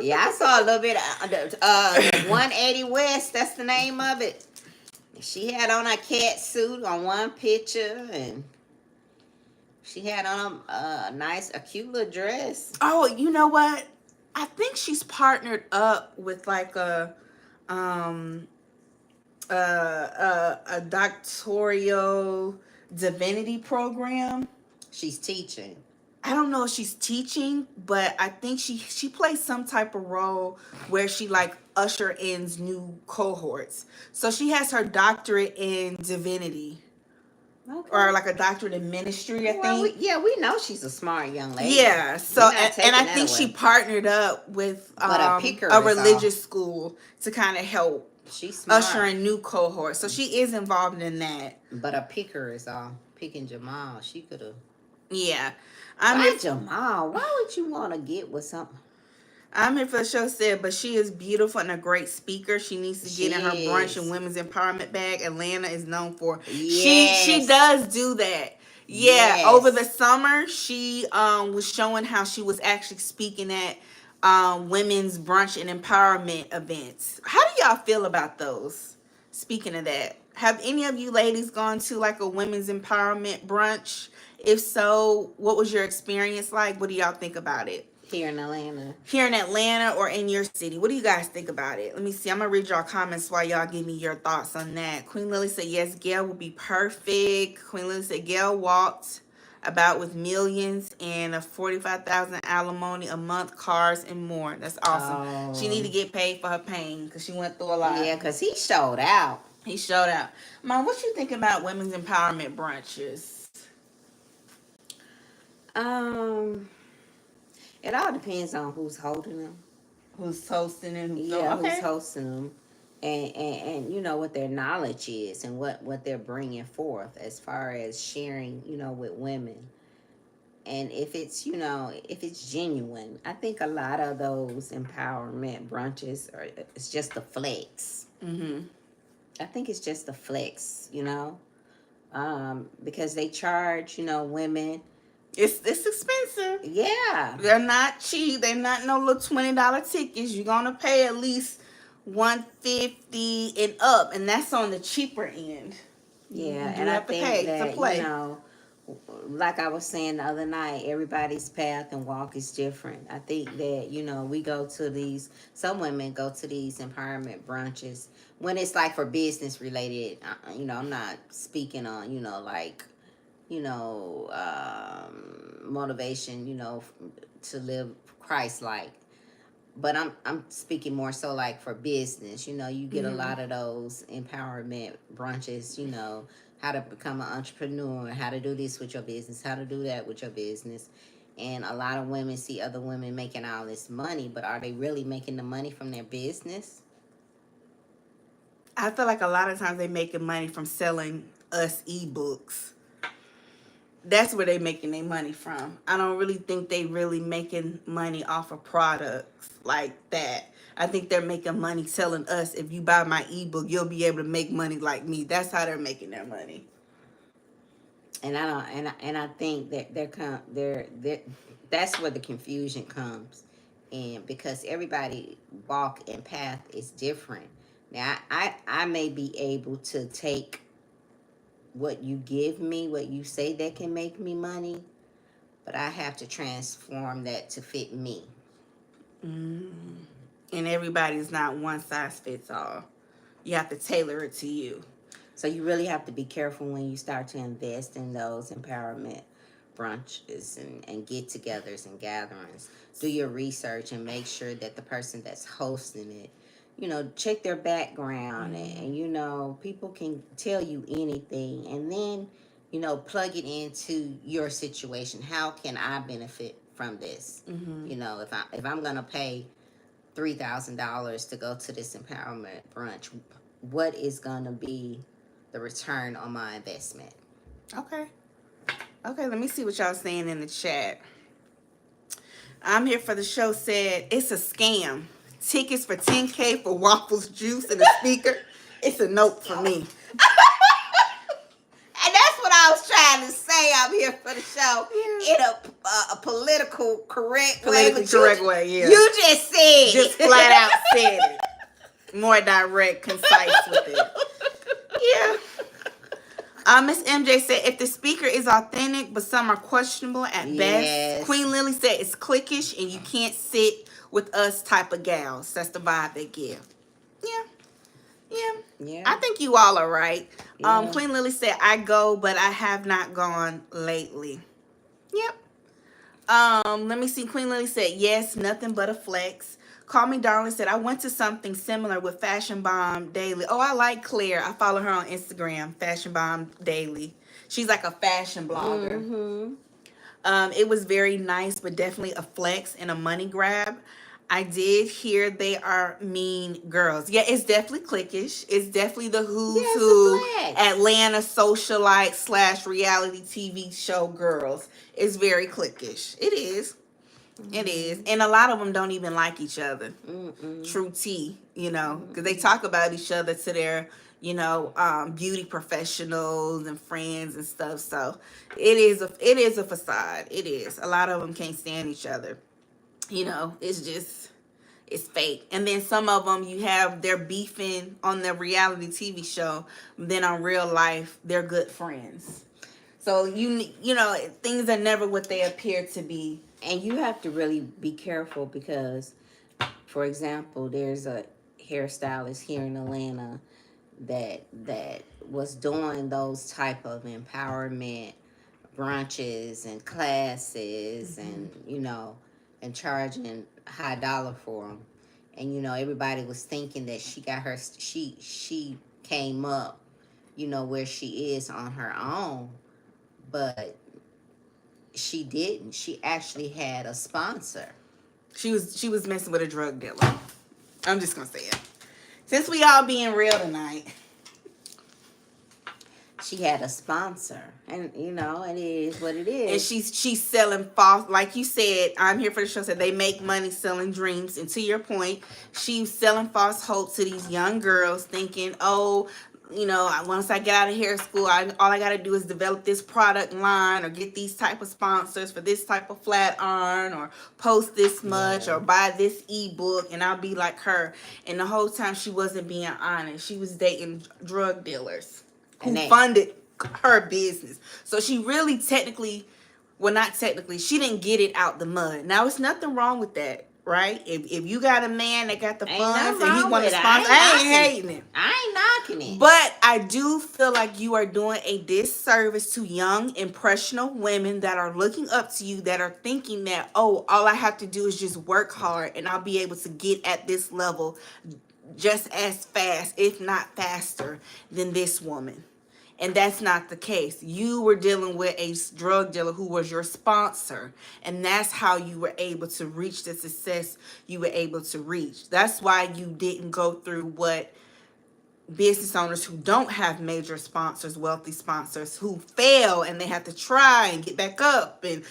Yeah, I saw a little bit of 180 West. That's the name of it. She had on a cat suit on one picture, and she had on a cute little dress.
Oh, you know what? I think she's partnered up with a doctoral divinity program.
She's teaching.
I don't know if she's teaching, but I think she plays some type of role where she usher in new cohorts. So she has her doctorate in divinity. Okay. Or a doctorate in ministry, I think.
We know she's a smart young lady.
Yeah. So and I think she partnered up with a religious school to kind of help usher in new cohorts. So she is involved in that.
But a picker is all. Picking Jamal, she could have.
Yeah.
Jamal? Why would you want to get with something?
I'm here for the show said, but she is beautiful and a great speaker. She needs to get in her brunch and women's empowerment bag. Atlanta is known for. Yes. She does do that. Yeah. Yes. Over the summer, she was showing how she was actually speaking at women's brunch and empowerment events. How do y'all feel about those? Speaking of that, have any of you ladies gone to a women's empowerment brunch? If so, what was your experience like? What do y'all think about it?
Here in Atlanta.
Here in Atlanta or in your city. What do you guys think about it? Let me see. I'm going to read y'all comments while y'all give me your thoughts on that. Queen Lily said, yes, Gail would be perfect. Queen Lily said, Gail walked about with millions and a $45,000 alimony a month, cars, and more. That's awesome. Oh. She need to get paid for her pain because she went through a lot.
Yeah, because he showed out.
He showed out. Mom, what you think about women's empowerment brunches?
It all depends on who's holding them,
who's hosting them.
Who's hosting them, and what their knowledge is and what they're bringing forth as far as sharing, with women. And if it's genuine, I think a lot of those empowerment brunches it's just a flex. I think it's just a flex, because they charge, women.
It's expensive.
Yeah.
They're not cheap. They're not no little $20 tickets. You're going to pay at least $150 and up, and that's on the cheaper end.
Yeah, and I think that, like I was saying the other night, everybody's path and walk is different. I think that, we go to some women go to these empowerment brunches when it's for business related. I'm not speaking on, motivation, to live Christ-like. But I'm speaking more so for business. You get a lot of those empowerment brunches, how to become an entrepreneur, how to do this with your business, how to do that with your business. And a lot of women see other women making all this money, but are they really making the money from their business?
I feel like a lot of times they making money from selling us ebooks. That's where they making their money from. I don't really think they really making money off of products like that. I think they're making money selling us. If you buy my ebook, you'll be able to make money like me. That's how they're making their money.
And I don't, and I think that they're that's where the confusion comes, and because everybody walk and path is different. Now I may be able to take what you give me, what you say that can make me money, but I have to transform that to fit me.
Mm. And everybody's not one size fits all. You have to tailor it to you.
So you really have to be careful when you start to invest in those empowerment brunches and get-togethers and gatherings. Do your research and make sure that the person that's hosting it, check their background, and people can tell you anything, and then plug it into your situation. How can I benefit from this? If I'm gonna pay $3,000 to go to this empowerment brunch, what is gonna be the return on my investment?
Okay. Okay, let me see what y'all saying in the chat. I'm here for the show said it's a scam. Tickets for 10K for waffles, juice, and a speaker. It's a nope for me.
And that's what I was trying to say. I'm here for the show in a political correct way.
Politically correct way, yeah.
You just said
Just flat out said it. More direct, concise with it. Yeah. Miss MJ said, if the speaker is authentic, but some are questionable at best. Queen Lily said, it's cliquish and you can't sit with us type of gals. That's the vibe they give. Yeah. I think you all are right. Yeah. Queen Lily said, I go, but I have not gone lately. Yep. Let me see. Queen Lily said, yes, nothing but a flex. Call Me Darling said, I went to something similar with Fashion Bomb Daily. Oh, I like Claire. I follow her on Instagram, Fashion Bomb Daily. She's like a fashion blogger. Mm-hmm. It was very nice, but definitely a flex and a money grab. I did hear they are mean girls. Yeah, it's definitely cliquish. It's definitely the who's who Atlanta socialite / reality TV show girls. It's very cliquish. It is. Mm-hmm. It is. And a lot of them don't even like each other. Mm-mm. True tea, because they talk about each other to their, beauty professionals and friends and stuff. So it is a facade. It is. A lot of them can't stand each other. It's fake. And then some of them they're beefing on the reality TV show. Then on real life, they're good friends. So, things are never what they appear to be.
And you have to really be careful because, for example, there's a hairstylist here in Atlanta that was doing those type of empowerment brunches and classes, mm-hmm. and charging high dollar for them. And everybody was thinking that she came up, where she is on her own, but she didn't. She actually had a sponsor.
She was messing with a drug dealer. I'm just gonna say it. Since we all being real tonight.
She had a sponsor, and it is what it is.
And she's selling false, like you said. I'm here for the show. Said they make money selling dreams, and to your point, she's selling false hope to these young girls, thinking, oh, once I get out of hair school, all I got to do is develop this product line or get these type of sponsors for this type of flat iron or post this much or buy this ebook, and I'll be like her. And the whole time she wasn't being honest. She was dating drug dealers who funded her business. So she really not technically, she didn't get it out the mud. Now, it's nothing wrong with that, right? If you got a man that got the funds and he want to sponsor, I ain't hating it.
I ain't knocking it.
But I do feel like you are doing a disservice to young, impressionable women that are looking up to you, that are thinking that, oh, all I have to do is just work hard and I'll be able to get at this level just as fast, if not faster, than this woman. And that's not the case. You were dealing with a drug dealer who was your sponsor. And that's how you were able to reach the success you were able to reach. That's why you didn't go through what business owners who don't have major sponsors, wealthy sponsors, who fail and they have to try and get back up and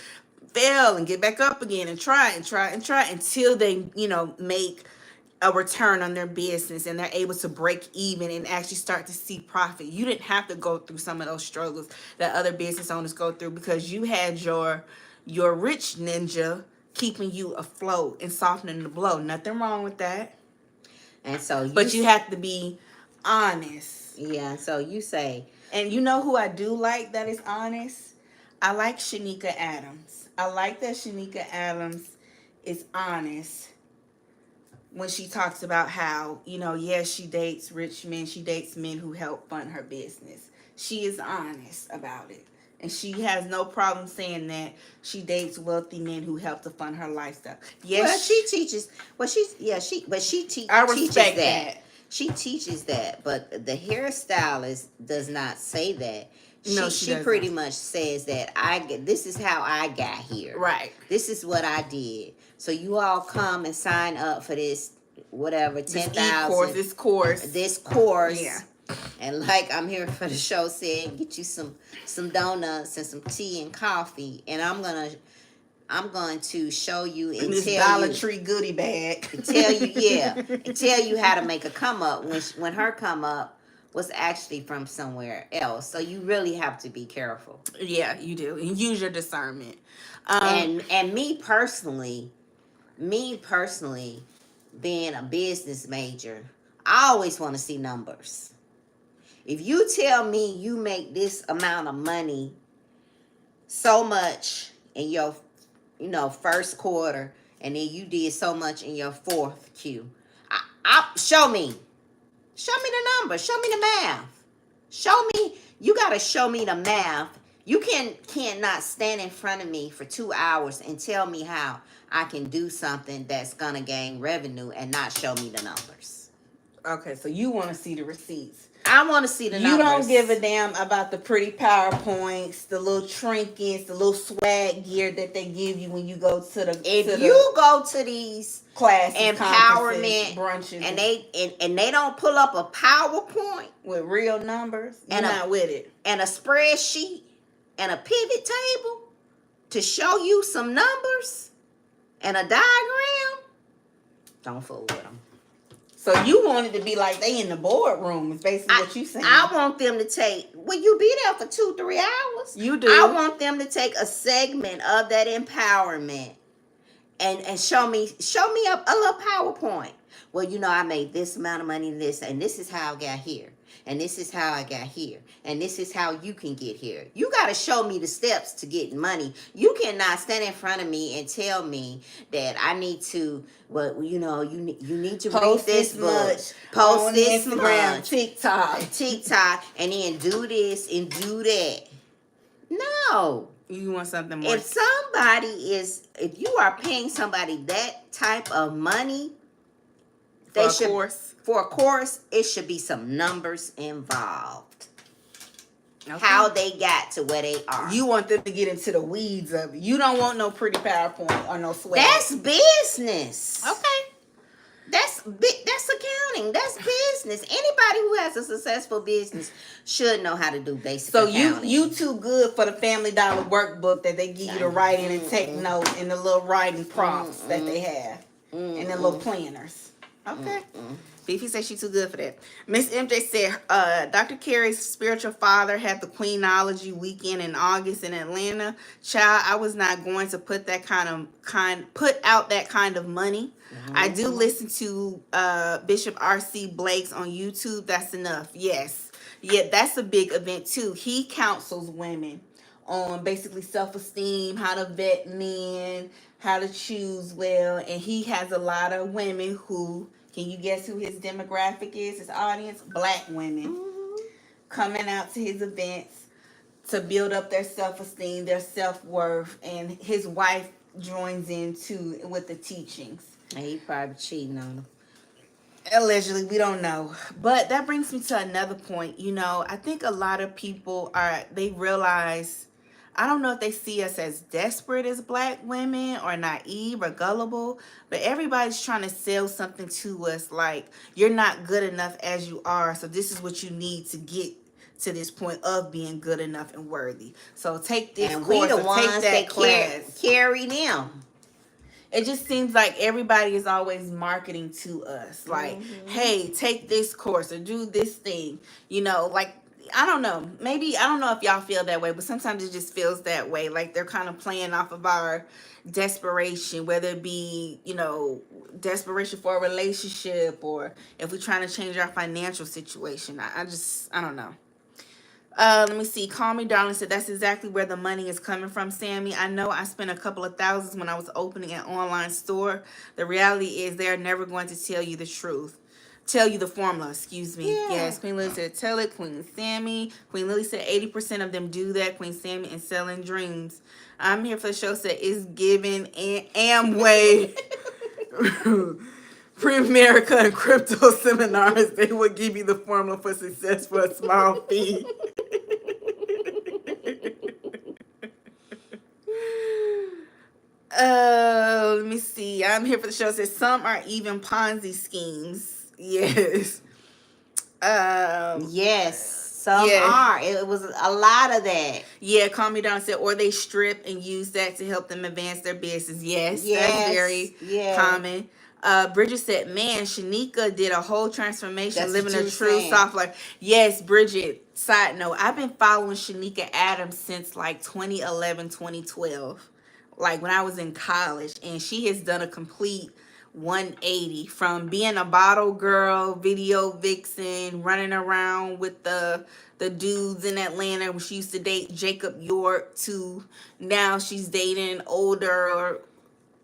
fail and get back up again and try and try and try until they, make a return on their business and they're able to break even and actually start to see profit. You didn't have to go through some of those struggles that other business owners go through because you had your rich ninja keeping you afloat and softening the blow. Nothing wrong with that.
And so
But you have to be honest.
Yeah, so you say.
And you know who I do like that is honest? I like Shanika Adams. I like that Shanika Adams is honest when she talks about how, yes, she dates rich men. She dates men who help fund her business. She is honest about it. And she has no problem saying that she dates wealthy men who help to fund her lifestyle. Yes,
well, she teaches. Well, she teaches that. She teaches that, but the hairstylist does not say that. She pretty much says that this is how I got here.
Right.
This is what I did. So you all come and sign up for this, whatever, 10,000.
This course.
Yeah. And like I'm here for the show said, get you some donuts and some tea and coffee, and I'm going to show you and
this
tell
Dollar
you,
Tree goodie bag.
Tell you how to make a come up when her come up was actually from somewhere else. So you really have to be careful.
Yeah, you do, and use your discernment.
And me personally, being a business major, I always want to see numbers. If you tell me you make this amount of money, so much in your first quarter, and then you did so much in your fourth Q. Show me the numbers. Show me the math. You got to show me the math. You cannot stand in front of me for 2 hours and tell me how I can do something that's going to gain revenue and not show me the numbers.
Okay, so you want to see the receipts.
I want to see the numbers.
You don't give a damn about the pretty PowerPoints, the little trinkets, the little swag gear that they give you when you go to the.
If you go to these
classes,
empowerment
brunches,
and they don't pull up a PowerPoint
with real numbers, you're not with it,
and a spreadsheet and a pivot table to show you some numbers and a diagram, don't fool with them.
So you want it to be like they in the boardroom is basically what you saying.
I want them to take, you be there for 2-3 hours.
You do.
I want them to take a segment of that empowerment and show me a little PowerPoint. Well, I made this amount of money, and this is how I got here. And this is how I got here. And this is how you can get here. You got to show me the steps to getting money. You cannot stand in front of me and tell me that I need to, you need to
post
read this book. Post this
Instagram,
much.
TikTok.
And then do this and do that. No.
You want something more.
If you are paying somebody that type of money, for a course, it should be some numbers involved. Okay. How they got to where they are.
You want them to get into the weeds of it. You don't want no pretty PowerPoint or no swag.
That's business.
Okay.
That's accounting. That's business. Anybody who has a successful business should know how to do basic accounting.
So you too good for the Family Dollar workbook that they give you to write in and take notes, and the little writing prompts that they have, and the little planners. Okay. Fifi said she's too good for that. Miss MJ said, Dr. Carey's spiritual father had the Queenology weekend in August in Atlanta. Child, I was not going to put out that kind of money. I do listen to Bishop R.C. Blake's on YouTube. That's enough. Yes. Yeah, that's a big event too. He counsels women on basically self-esteem, how to vet men, how to choose well, and he has a lot of women who, can you guess who his demographic is, his audience? Black women coming out to his events to build up their self-esteem, their self-worth, and his wife joins in too with the teachings.
And he probably cheating on them.
Allegedly, we don't know. But that brings me to another point. I think a lot of people they realize, I don't know if they see us as desperate as black women or naive or gullible, but everybody's trying to sell something to us like you're not good enough as you are. So this is what you need to get to this point of being good enough and worthy. So take this
And we
course
the
or take
ones
that
that
class.
carry them.
It just seems like everybody is always marketing to us like, hey, take this course or do this thing, like, I don't know, maybe, I don't know if y'all feel that way, but sometimes it just feels that way, like they're kind of playing off of our desperation, whether it be, desperation for a relationship, or if we're trying to change our financial situation. I don't know. Let me see. Call Me Darling said that's exactly where the money is coming from, Sammy. I know I spent a couple of thousands when I was opening an online store. The reality is they're never going to tell you the truth. Tell you the formula, excuse me.
Yeah.
Yes, Queen Lily said tell it. Queen Sammy. Queen Lily said 80% of them do that. Queen Sammy and selling dreams. I'm here for the show said it's giving Amway. Pre-America and crypto seminars, they will give you the formula for success for a small fee. Let me see. I'm here for the show. It says some are even Ponzi schemes. Yes.
Yes. Some
Yeah.
are. It was a lot of that.
Yeah, Calm Me Down said, or they strip and use that to help them advance their business. Yes, that's very common. Bridget said, man, Shanika did a whole transformation,
That's
living
what you
a
were
true
saying.
soft life. Yes, Bridget, side note, I've been following Shanika Adams since like 2011, 2012, like when I was in college, and she has done a complete 180 from being a bottle girl, video vixen, running around with the dudes in Atlanta when she used to date Jacob York, to now she's dating older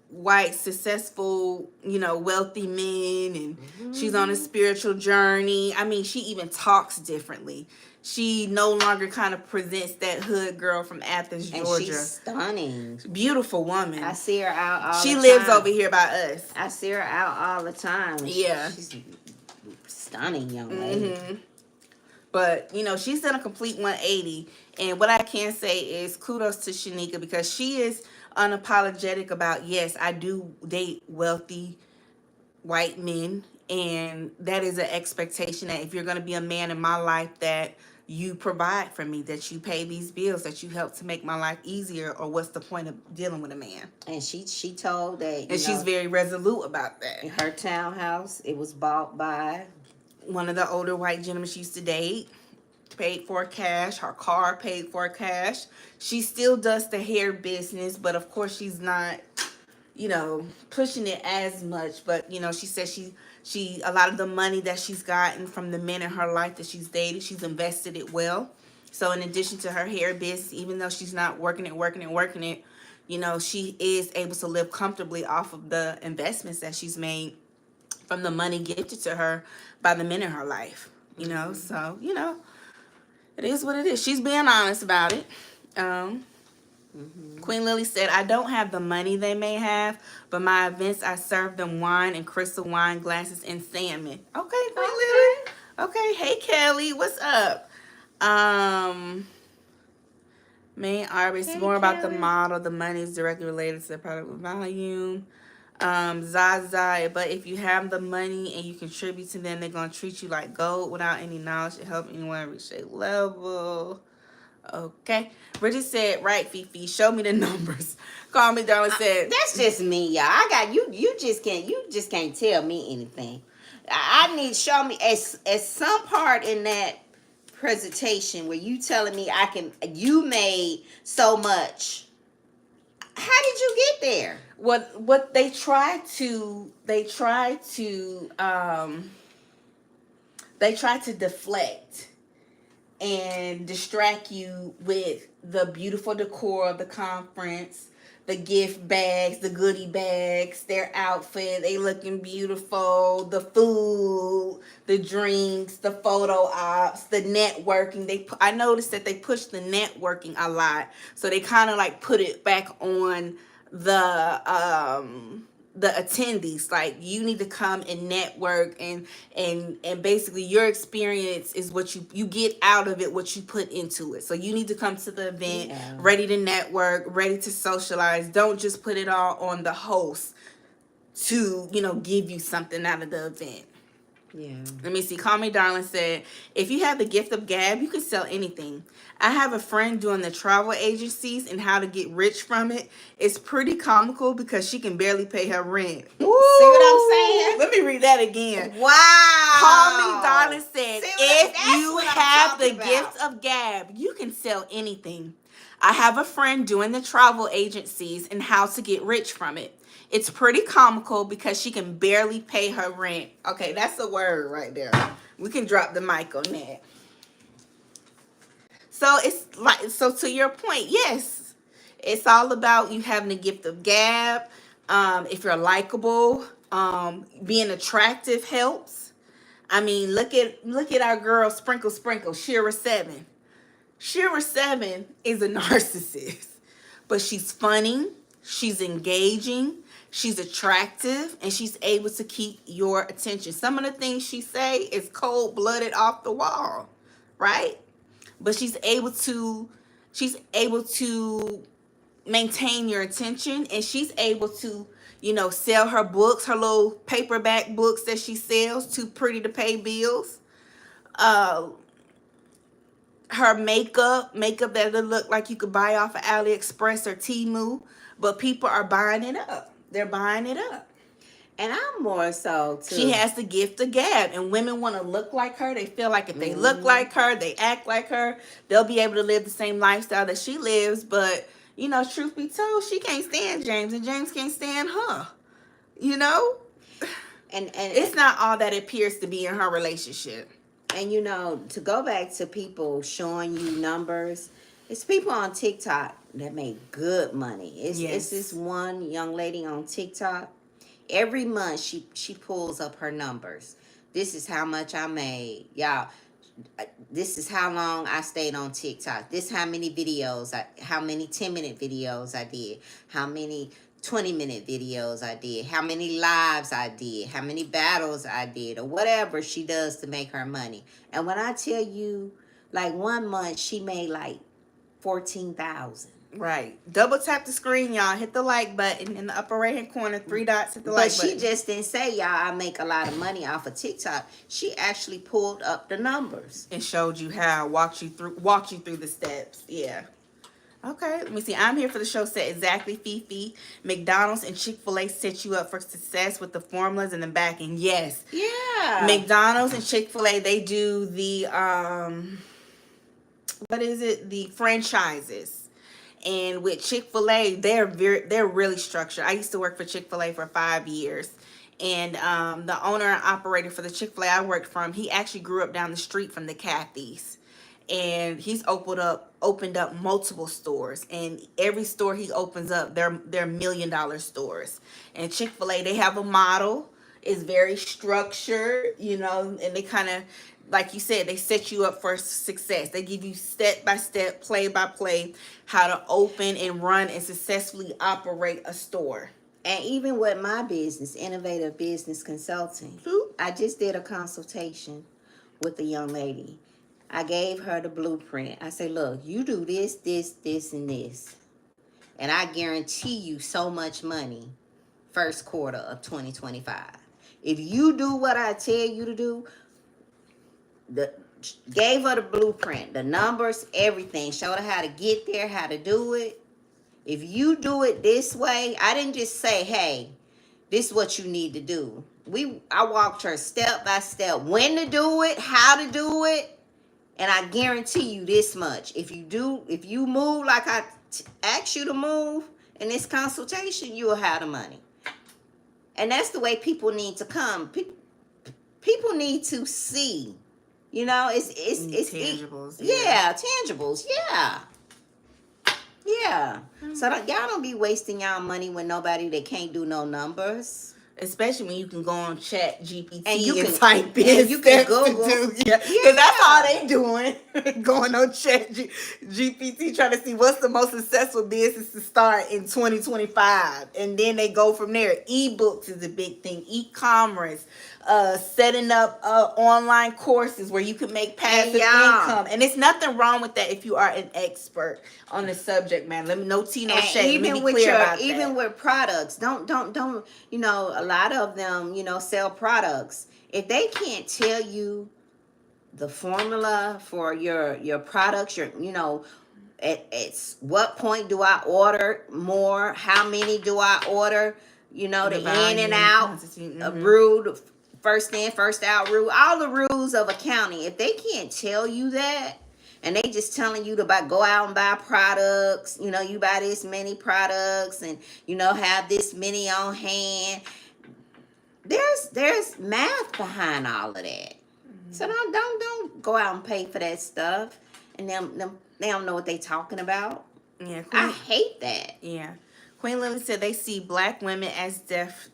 white successful, wealthy men, and she's on a spiritual journey. I mean, she even talks differently. She no longer kind of presents that hood girl from Athens, Georgia.
And she's stunning.
Beautiful woman.
I see her out all
she
the time.
She lives over here by us.
I see her out all the time.
Yeah.
She's stunning young lady.
But, she's done a complete 180. And what I can say is kudos to Shanika, because she is unapologetic about, yes, I do date wealthy white men. And that is an expectation that if you're going to be a man in my life, that you provide for me, that you pay these bills, that you help to make my life easier, or what's the point of dealing with a man?
And she told that,
and she's very resolute about that.
In her townhouse, it was bought by
one of the older white gentlemen she used to date. Paid for cash. Her car paid for cash. She still does the hair business, but of course she's not, pushing it as much. But she says she a lot of the money that she's gotten from the men in her life that she's dated, she's invested it well. So in addition to her hair business, even though she's not working it, she is able to live comfortably off of the investments that she's made from the money gifted to her by the men in her life. So it is what it is. She's being honest about it. Queen Lily said, I don't have the money they may have, but my events, I serve them wine and crystal wine glasses and salmon. Okay, Queen Lily. Okay, hey, Kelly, what's up? Main artist, more about the model. The money is directly related to the product volume. Zaza, but if you have the money and you contribute to them, they're going to treat you like gold without any knowledge to help anyone reach their level. Okay. Bridget said, right, Fifi, show me the numbers. Call Me Darling said,
that's just me, y'all. I got you just can't tell me anything. I need to show me as some part in that presentation where you telling me you made so much. How did you get there?
What they try to deflect and distract you with the beautiful decor of the conference, the gift bags, the goodie bags, their outfit, they looking beautiful, the food, the drinks, the photo ops, the networking. I noticed that they push the networking a lot, so they kind of like put it back on the the attendees. Like, you need to come and network, and basically your experience is what you get out of it, what you put into it. So you need to come to the event
Yeah.
ready to network, ready to socialize. Don't just put it all on the host to, give you something out of the event.
Yeah.
Let me see. Call Me Darling said, if you have the gift of gab, you can sell anything. I have a friend doing the travel agencies and how to get rich from it. It's pretty comical because she can barely pay her rent.
See what I'm saying?
Let me read that again.
Wow.
Call Me Darling said, if
that's
you
what I'm
have the
talking
gift
about.
of gab, you can sell anything. I have a friend doing the travel agencies and how to get rich from it. It's pretty comical because she can barely pay her rent. Okay, that's a word right there. We can drop the mic on that. So it's like, so to your point, yes, it's all about you having the gift of gab. If you're likable, being attractive helps. I mean, look at our girl Sprinkle Sprinkle, Shira 7. Shira 7 is a narcissist, but she's funny, she's engaging, she's attractive, and she's able to keep your attention. Some of the things she say is cold-blooded, off the wall, right? But she's able to maintain your attention, and she's able to, sell her books, her little paperback books that she sells, Too Pretty to Pay Bills. Uh, her makeup that'll look like you could buy off of AliExpress or Temu, but people are buying it up. They're buying it up.
And I'm more so too.
She has the gift of gab, and women want to look like her. They feel like if they look like her, they act like her, they'll be able to live the same lifestyle that she lives. But, truth be told, she can't stand James, and James can't stand her.
And
It's not all that it appears to be in her relationship.
And to go back to people showing you numbers, it's people on TikTok that make good money. It's this one young lady on TikTok. Every month she pulls up her numbers. This is how much I made. Y'all, this is how long I stayed on TikTok. This how many videos, how many 10-minute videos I did. How many 20-minute videos I did, how many lives I did, how many battles I did, or whatever she does to make her money. And when I tell you, like, one month she made like 14,000.
Right. Double tap the screen, y'all. Hit the like button in the upper right hand corner. 3 dots. Hit the like button.
But she just didn't say, y'all, I make a lot of money off of TikTok. She actually pulled up the numbers
and showed you how. Walked you through the steps. Yeah. Okay, let me see. I'm here for the show set exactly, Fifi. McDonald's and Chick-fil-A set you up for success with the formulas and the backing. Yes.
Yeah.
McDonald's and Chick-fil-A, they do the what is it? The franchises. And with Chick-fil-A, they're really structured. I used to work for Chick-fil-A for 5 years. And the owner and operator for the Chick-fil-A I worked from, he actually grew up down the street from the Cathy's. And he's opened up multiple stores, and every store he opens up, they're $1 million stores. And Chick-fil-A, they have a model. It's very structured, and they kind of, like you said, they set you up for success. They give you step by step, play by play, how to open and run and successfully operate a store.
And even with my business, Innovative Business Consulting, I just did a consultation with a young lady. I gave her the blueprint. I said, look, you do this, this, this, and this. And I guarantee you so much money first quarter of 2025. If you do what I tell you to do, gave her the blueprint, the numbers, everything. Showed her how to get there, how to do it. If you do it this way, I didn't just say, hey, this is what you need to do. I walked her step by step, when to do it, how to do it. And I guarantee you this much. If you move like I asked you to move in this consultation, you will have the money. And that's the way people need to come. People need to see. It's
tangibles.
Yeah, tangibles. Yeah. Yeah. So y'all don't be wasting y'all money with nobody that can't do no numbers.
Especially when you can go on Chat GPT
And you can
type in
and you can
steps to
Google.
do. Yeah, because that's all they doing. Going on GPT trying to see what's the most successful business to start in 2025, and then they go from there. Ebooks is a big thing. E-commerce, setting up online courses where you can make passive income, and it's nothing wrong with that if you are an expert on the subject matter. Let me no tea, no
And
shade. Let me
even
be
with
clear
your
about
even
that.
with products, don't you know, a lot of them, you know, sell products. If they can't tell you the formula for your products, your, you know, it's what point do I order more, how many do I order, you know, the
The
in and
volume,
out
quantity.
rule, the first in first out rule, all the rules of accounting. If they can't tell you that, and they just telling you to go out and buy products, you know, you buy this many products, and you know, have this many on hand, there's math behind all of that. So don't go out and pay for that stuff, and them they don't know what they talking about.
Yeah,
I
Queen.
hate that.
Yeah. Queen Lily said they see black women as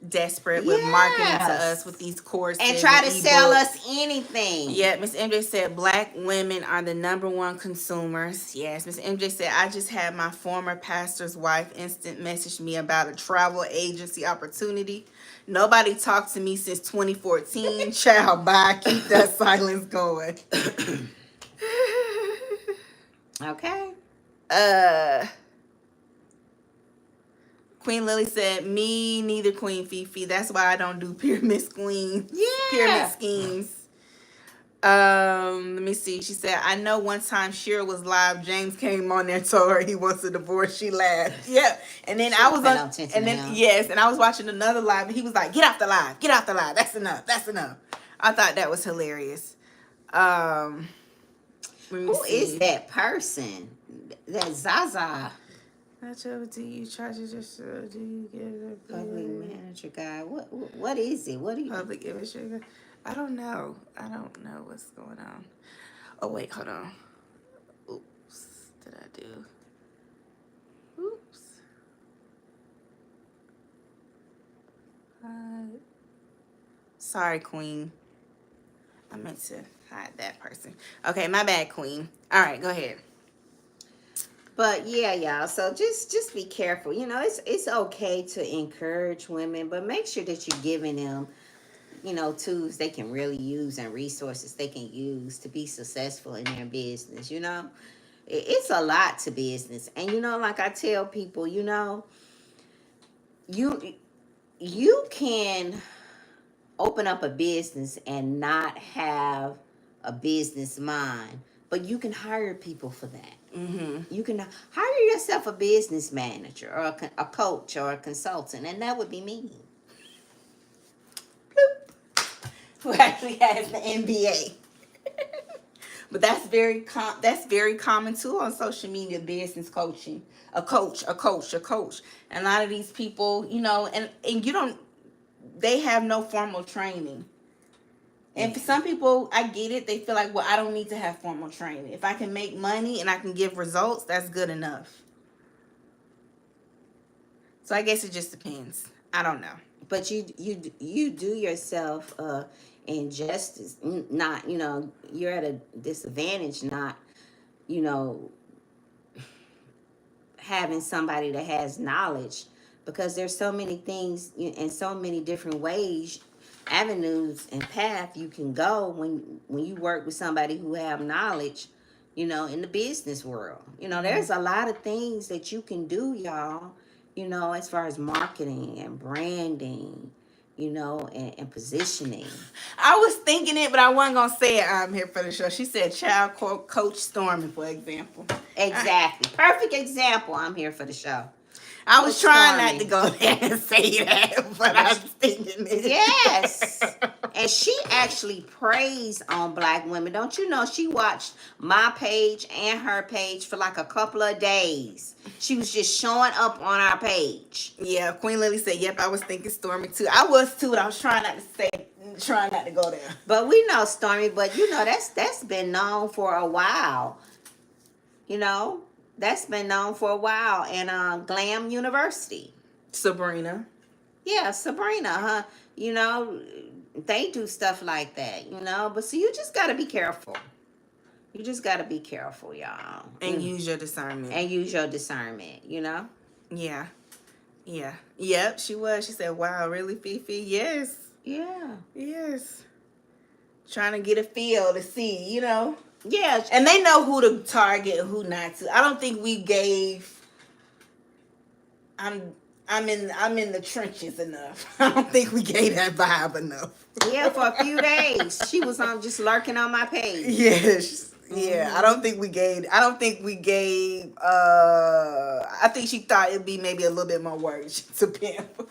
desperate with marketing to us with
Yes.
these courses
And
and
try to sell
ebooks.
us anything.
Yeah, Miss MJ said black women are the number one consumers. Yes, Miss MJ said I just had my former pastor's wife instant message me about a travel agency opportunity. Nobody talked to me since 2014. Child, bye. Keep that silence going.
Okay.
uh Queen Lily said, "Me neither, Queen Fifi. That's why I don't do pyramid
Yeah.
schemes." Let me see. She said, "I know one time Shira was live. James came on there, told her he wants a divorce. She laughed. Yeah, and then
She
I
don't
was
pay
on,
no attention
and
to
then
him.
yes, and I was watching another live, and he was like, "Get off the live. Get off the live. That's enough. That's enough." I thought that was hilarious. Let me
Who is
see.
that person? That Zaza
Not over to you. Charge it just do you get a
public
bid?
manager guy. What is it? What do you?
Public image sugar. I don't know. I don't know what's going on. Oh wait, hold on. Oops. Did I do? Oops. Sorry, Queen. I meant to hide that person. Okay, my bad, Queen. All right, go ahead.
But yeah, y'all. So just be careful. You know, it's okay to encourage women, but make sure that you're giving them, you know, tools they can really use and resources they can use to be successful in their business. You know, it's a lot to business, and you know, like I tell people, you know, you you can open up a business and not have a business mind, but you can hire people for that. You can hire yourself a business manager or a coach or a consultant, and that would be me.
Who actually has the MBA? But that's very common too on social media. Business coaching, a coach, a coach, a coach. And a lot of these people, you know, and you don't. They have no formal training. And for some people, I get it. They feel like, well, I don't need to have formal training. If I can make money and I can give results, that's good enough. So I guess it just depends. I don't know.
But you do yourself injustice. Not, you know, you're at a disadvantage. Not, you know, having somebody that has knowledge, because there's so many things and so many different ways, avenues and path you can go when you work with somebody who have knowledge, you know, in the business world. You know, there's a lot of things that you can do, y'all, you know, as far as marketing and branding, you know, and positioning.
I was thinking it, but I wasn't gonna say it. I'm here for the show. She said, "Child coach Stormy," for example.
Exactly. Perfect example. I'm here for the show.
I
Coach
was trying
Stormy.
not to go there and say that, but I was thinking it.
Yes. And she actually preys on black women. Don't you know she watched my page and her page for like a couple of days? She was just showing up on our page.
Yeah, Queen Lily said, "Yep, I was thinking Stormy too." I was too, but I was trying not to say, trying not to go there.
But we know Stormy, but you know that's been known for a while. You know, that's been known for a while. And Glam University.
Sabrina.
Yeah, Sabrina, huh? You know, they do stuff like that, you know. But so you just gotta be careful. You just gotta be careful, y'all.
And use your discernment.
And use your discernment, you know?
Yeah. Yeah. Yep, she was. She said, wow, really, Fifi? Yes.
Yeah.
Yes. Trying to get a feel to see, you know.
Yeah.
And they know who to target and who not to. I don't think we gave I'm I'm in the trenches enough. I don't think we gave that vibe enough.
Yeah, for a few days. She was on just lurking on my page.
Yes. Yeah, I don't think we gave I think she thought it'd be maybe a little bit more work to pimp.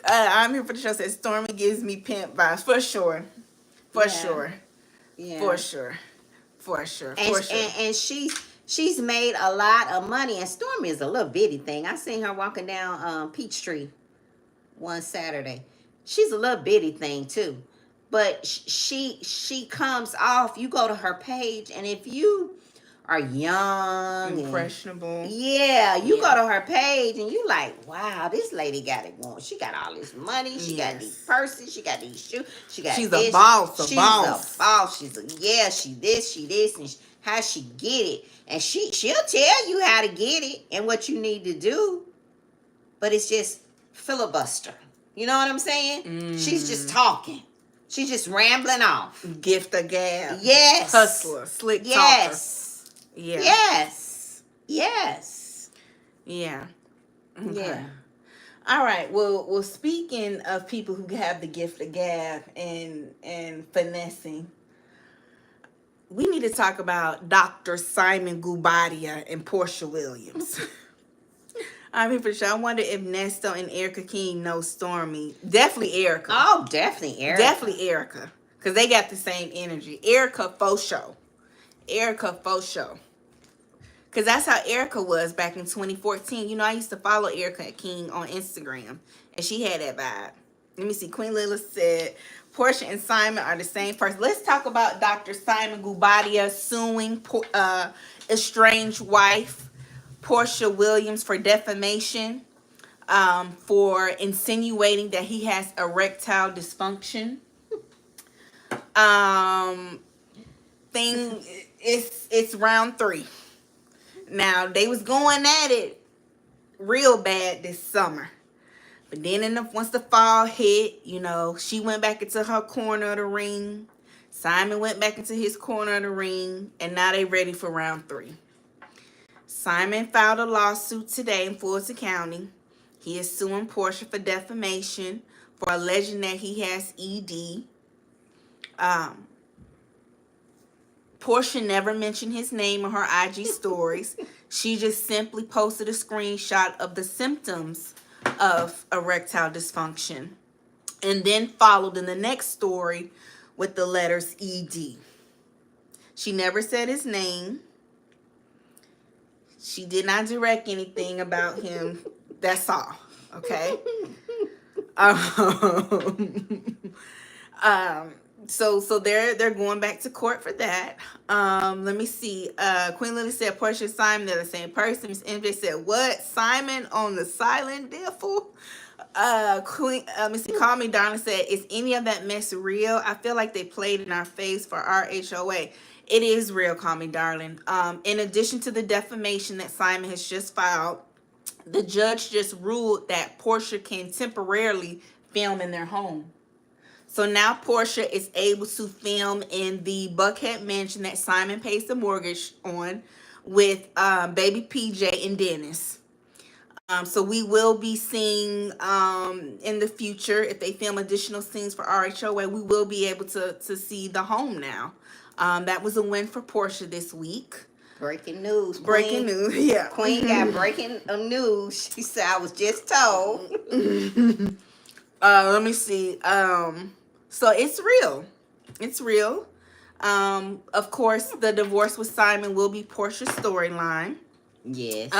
I'm here for the show says Stormy gives me pimp vibes for sure. For
Yeah.
sure.
Yeah.
For sure. For sure. For sure.
And she's made a lot of money, and Stormy is a little bitty thing. I seen her walking down Peachtree one Saturday. She's a little bitty thing too, but she comes off. You go to her page, and if you are young,
Impressionable.
Yeah, you go to her page and you like, wow, this lady got it going. She got all this money. She got these purses. She got these shoes. She got.
She's
this.
A boss.
She's a boss. She's a She this, and how she get it, and she'll tell you how to get it and what you need to do, but it's just filibuster. You know what I'm saying? She's just talking. She's just rambling off.
Gift of gab.
Yes.
Hustler. Slick talker.
Yes.
Yeah.
Yes. Yes.
Yeah. Okay.
Yeah.
All right. Well, speaking of people who have the gift of gab and finessing, we need to talk about Dr. Simon Gubadia and Porsha Williams. I mean, for sure. I wonder if Nesto and Erica King know Stormy. Definitely Erica.
Oh, definitely Erica.
Definitely Erica. Because they got the same energy. Erica faux show. Erica faux show. Because that's how Erica was back in 2014. You know, I used to follow Erica King on Instagram. And she had that vibe. Let me see. Queen Lila said, Porsha and Simon are the same person. Let's talk about Dr. Simon Gubadia suing estranged wife Porsha Williams for defamation, for insinuating that he has erectile dysfunction. It's round 3. Now they was going at it real bad this summer, but then once the fall hit, you know, she went back into her corner of the ring. Simon went back into his corner of the ring, and now they ready for round 3. Simon filed a lawsuit today in Fulton County. He is suing Porsha for defamation for alleging that he has ED. Porsha never mentioned his name in her IG stories. She just simply posted a screenshot of the symptoms of erectile dysfunction and then followed in the next story with the letters ED. She never said his name. She did not direct anything about him. That's all. Okay. So they're going back to court for that. Let me see. Queen Lily said Porsha and Simon, they're the same person. Miss MJ said, what? Simon on the silent diffle? Let me see. Call Me Darling said, is any of that mess real? I feel like they played in our face for our HOA. It is real, Call Me Darling. In addition to the defamation that Simon has just filed, the judge just ruled that Porsha can temporarily film in their home. So now Porsha is able to film in the Buckhead mansion that Simon pays the mortgage on with baby PJ and Dennis. So we will be seeing in the future, if they film additional scenes for RHOA, we will be able to see the home now. That was a win for Porsha this week.
Breaking news.
Breaking news, yeah.
Queen got breaking news. She said, I was just told.
Let me see. So it's real. It's real. Of course, the divorce with Simon will be Porsha's storyline.
Yes.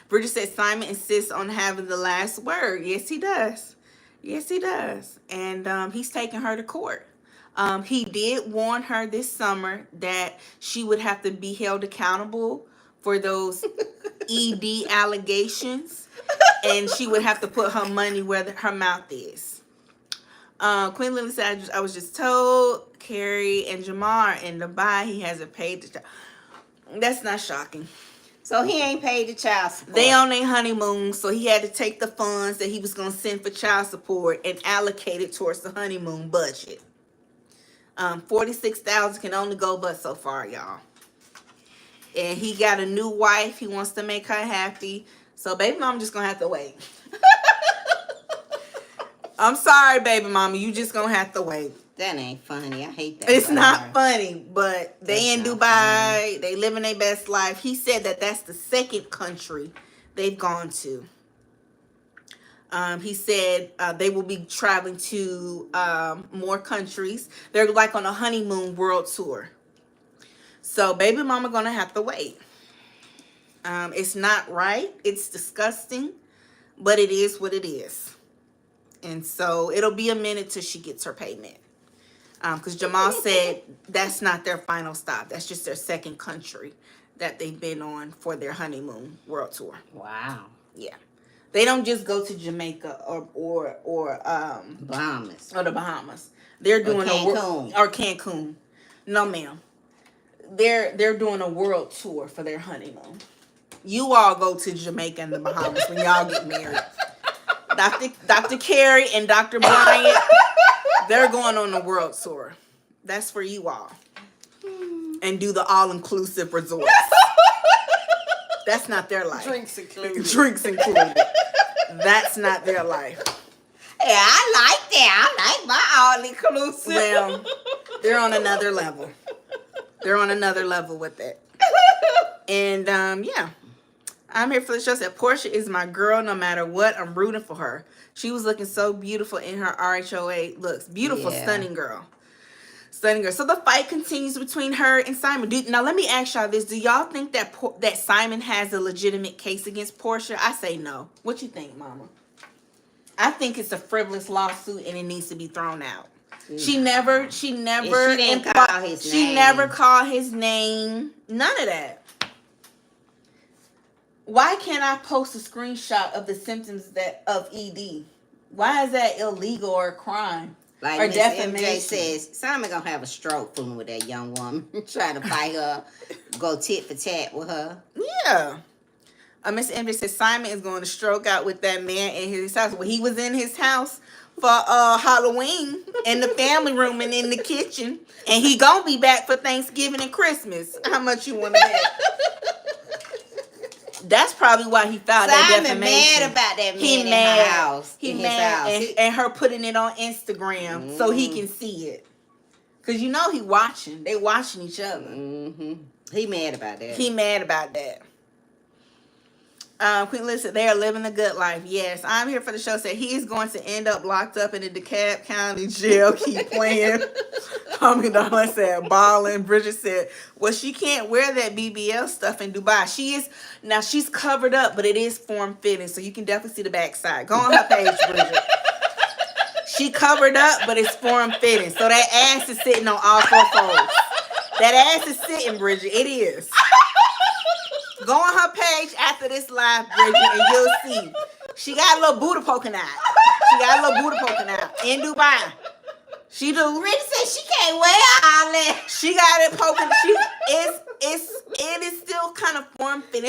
Bridget said Simon insists on having the last word. Yes, he does. Yes, he does. And he's taking her to court. He did warn her this summer that she would have to be held accountable for those ED allegations. and she would have to put her money where her mouth is. Queen Lily said, I was just told Carrie and Jamal are in Dubai. He hasn't paid the child. That's not shocking.
So he ain't paid the child support.
They on their honeymoon, so he had to take the funds that he was going to send for child support and allocate it towards the honeymoon budget. 46,000 can only go but so far, y'all. And he got a new wife. He wants to make her happy. So baby mama just gonna have to wait. I'm sorry, baby mama. You just gonna have to wait.
That ain't funny. I hate that.
It's not funny, but they in Dubai. They living their best life. He said that that's the second country they've gone to. He said they will be traveling to more countries. They're like on a honeymoon world tour. So baby mama gonna have to wait. It's not right. It's disgusting, but it is what it is. And so it'll be a minute till she gets her payment. Because Jamal said that's not their final stop. That's just their second country that they've been on for their honeymoon world tour.
Wow.
Yeah. They don't just go to Jamaica or
Bahamas.
Or the Bahamas. They're doing Cancun. No, ma'am. They're doing a world tour for their honeymoon. You all go to Jamaica and the Bahamas when y'all get married. Dr. Carey and Dr. Bryant, they're going on a world tour. That's for you all. And do the all-inclusive resorts. That's not their life.
Drinks included.
Drinks included. That's not their life.
Yeah, I like that. I like my all-inclusive.
Well, they're on another level. They're on another level with it. And, yeah. I'm here for the show. Said Porsha is my girl no matter what. I'm rooting for her. She was looking so beautiful in her RHOA looks. Beautiful, stunning girl. Stunning girl. So the fight continues between her and Simon. Now, let me ask y'all this. Do y'all think that Simon has a legitimate case against Porsha? I say no. What you think, Mama? I think it's a frivolous lawsuit and it needs to be thrown out. She never never called his name. None of that. Why can't I post a screenshot of the symptoms of ED? Why is that illegal or a crime?
Like
or
Miss
defamation?
MJ says, Simon gonna have a stroke fooling with that young woman, trying to fight her, go tit for tat with her.
Yeah. Miss MJ says Simon is going to stroke out with that man in his house. Well, he was in his house for Halloween in the family room and in the kitchen, and he gonna be back for Thanksgiving and Christmas. How much you want to bet? That's probably why he filed that defamation.
Mad about that man in her house.
He mad, and her putting it on Instagram so he can see it. Cause you know he watching. They watching each other.
He mad about that.
He mad about that. Queen Liz said they are living the good life. Yes, I'm here for the show. Said he is going to end up locked up in the DeKalb County jail. Keep playing. Darling said balling. Bridget said, well, she can't wear that BBL stuff in Dubai. She's covered up, but it is form fitting, so you can definitely see the backside. Go on her page, Bridget. She covered up, but it's form fitting, so that ass is sitting on all four folds. That ass is sitting, Bridget. It is. Go on her page after this live, Bridget, and you'll see. She got a little booty poking out. In Dubai. She do.
Bridget said she can't wear all that.
She got it poking. It is still kind of form fit.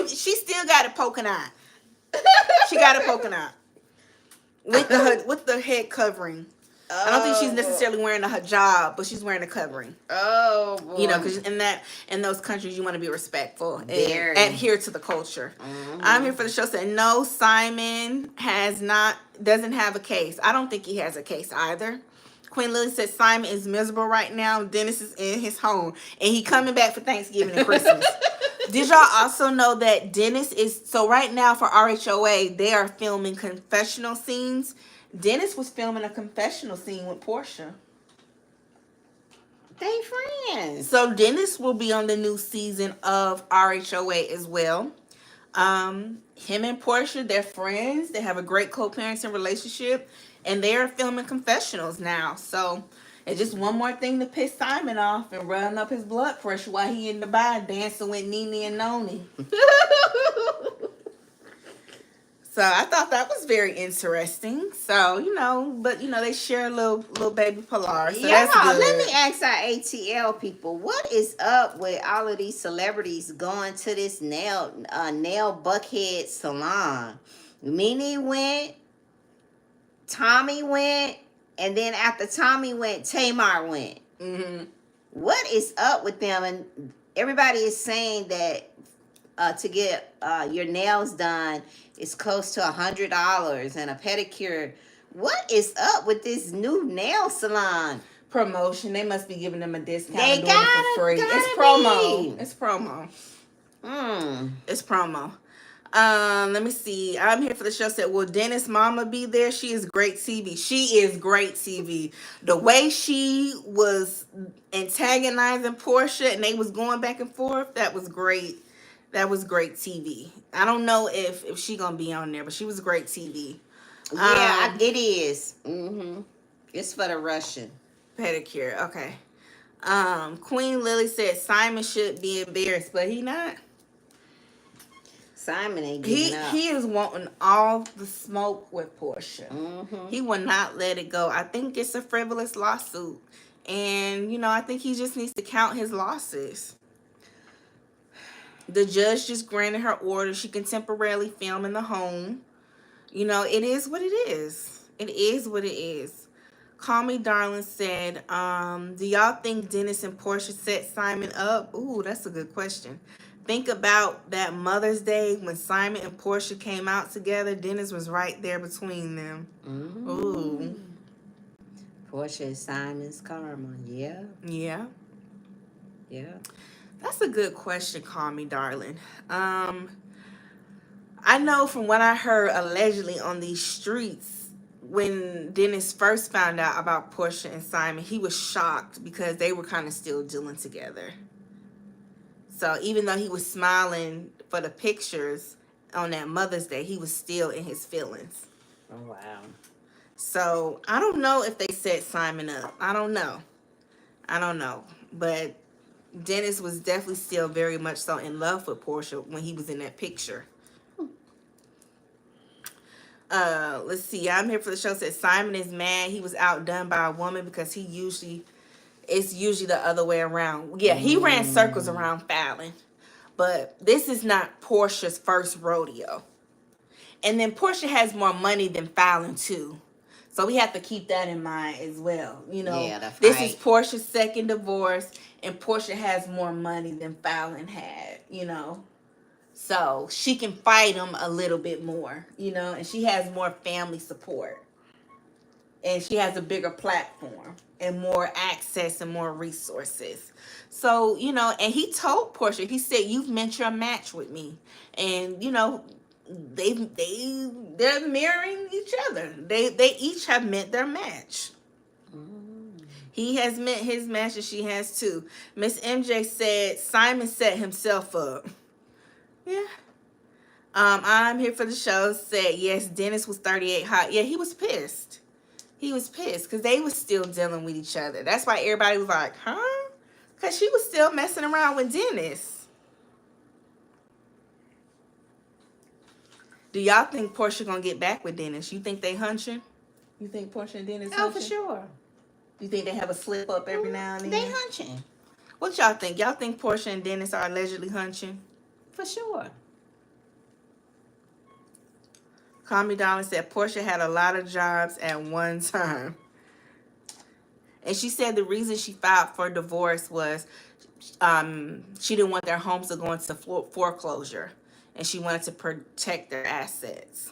She still got it poking out. She got it poking out with the head covering. I don't think she's necessarily wearing a hijab, but she's wearing a covering. Oh, boy. You know, because in those countries, you want to be respectful and adhere to the culture. I'm here for the show. Saying no, Simon doesn't have a case. I don't think he has a case either. Queen Lily said Simon is miserable right now. Dennis is in his home, and he coming back for Thanksgiving and Christmas. Did y'all also know that Dennis is so right now for RHOA they are filming confessional scenes. Dennis was filming a confessional scene with Porsha.
They friends.
So Dennis will be on the new season of RHOA as well. Him and Porsha, they're friends. They have a great co-parenting relationship. And they are filming confessionals now. So it's just one more thing to piss Simon off and run up his blood pressure while he in Dubai dancing with Nene and Noni. So I thought that was very interesting. So, but they share a little baby Pilar, so that's
Y'all, let me
good.
ask our ATL people, what is up with all of these celebrities going to this nail buckhead salon? Mimi went, Tommy went, and then after Tommy went, Tamar went.
Mm-hmm.
What is up with them? And everybody is saying that to get your nails done is close to $100 and a pedicure. What is up with this new nail salon?
Promotion. They must be giving them a discount
They
and doing it for free. It's promo.
be.
It's promo.
Mm.
It's promo. Let me see. I'm here for the show. Said, will Dennis' mama be there? She is great TV. She is great TV. The way she was antagonizing Porsha and they was going back and forth, that was great. That was great TV. I don't know if she gonna be on there, but she was great TV.
Yeah, it is. Mm-hmm. It's for the Russian.
Pedicure. Okay. Queen Lily said Simon should be embarrassed, but he not.
Simon ain't giving up.
He is wanting all the smoke with Porsha.
Mm-hmm.
He will not let it go. I think it's a frivolous lawsuit. And, I think he just needs to count his losses. The judge just granted her order. She can temporarily film in the home. It is what it is. It is what it is. Call Me Darling said, do y'all think Dennis and Porsha set Simon up? Ooh, that's a good question. Think about that Mother's Day when Simon and Porsha came out together. Dennis was right there between them.
Mm-hmm.
Ooh.
Porsha and Simon's karma. Yeah.
Yeah.
Yeah.
That's a good question, Call Me Darling. I know from what I heard allegedly on these streets, when Dennis first found out about Porsha and Simon, he was shocked because they were kind of still dealing together. So even though he was smiling for the pictures on that Mother's Day, he was still in his feelings.
Oh, wow.
So I don't know if they set Simon up. I don't know. But Dennis was definitely still very much so in love with Porsha when he was in that picture. Let's see. I'm here for the show. Said Simon is mad he was outdone by a woman because it's usually the other way around. Yeah, he ran circles around Fallon. But this is not Portia's first rodeo. And then Porsha has more money than Fallon too. So we have to keep that in mind as well.
Yeah, that's
this
right.
is Portia's second divorce, and Porsha has more money than Fallon had, So she can fight him a little bit more, and she has more family support. And she has a bigger platform and more access and more resources. So, and he told Porsha, he said, you've meant your match with me. And, they're mirroring each other. They each have met their match. He has met his match and she has too. Miss MJ said Simon set himself up. Yeah. I'm here for the show. Said yes, Dennis was 38 hot. Yeah, he was pissed. He was pissed because they were still dealing with each other. That's why everybody was like, huh? Because she was still messing around with Dennis. Do y'all think Porsha gonna get back with Dennis? You think they hunching? You think Porsha and Dennis hunching?
Oh, for sure.
You think they have a slip up every now and then?
They hunching.
What y'all think? Y'all think Porsha and Dennis are allegedly hunching?
For sure.
Call Me Darling said Porsha had a lot of jobs at one time. And she said the reason she filed for divorce was she didn't want their homes to go into foreclosure. And she wanted to protect their assets.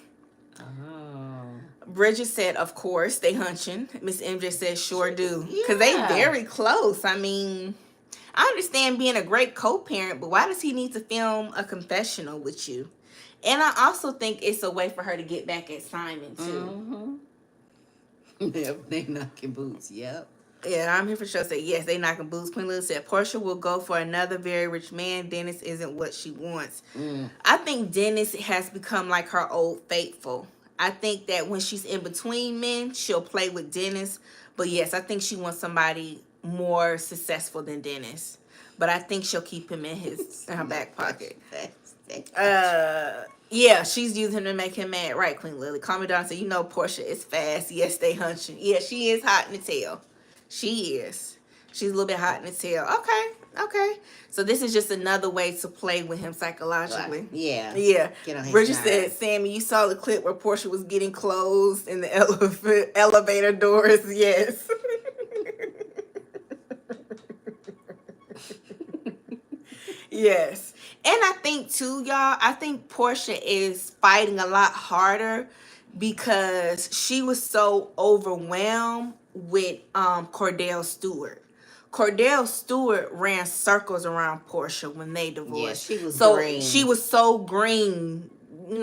Oh.
Bridget said, of course, they hunching. Miss MJ said, sure do. Because
Yeah.
they very close. I mean, I understand being a great co-parent, but why does he need to film a confessional with you? And I also think it's a way for her to get back at Simon, too.
Mm-hmm. Yep, they knocking boots. Yep.
Yeah, I'm here for sure. Say yes, they knocking boots. Queen Lily said Porsha will go for another very rich man. Dennis isn't what she wants. I think Dennis has become like her old faithful. I think that when she's in between men, she'll play with Dennis. But yes, I think she wants somebody more successful than Dennis. But I think she'll keep him in her back pocket. Yeah, she's using him to make him mad. Right, Queen Lily. Calm me down. So, Porsha is fast. Yes, they hunching. Yeah, she is hot in the tail. She is. She's a little bit hot in the tail. Okay, okay. So this is just another way to play with him psychologically.
Yeah.
Yeah.
Get on his
Bridget
nerves.
said, Sammy, you saw the clip where Porsha was getting closed in the elevator doors. Yes. Yes. And I think too, y'all, I think Porsha is fighting a lot harder because she was so overwhelmed with Cordell Stewart. Cordell Stewart ran circles around Porsha when they divorced.
Yeah, she was
so
green.
She was so green.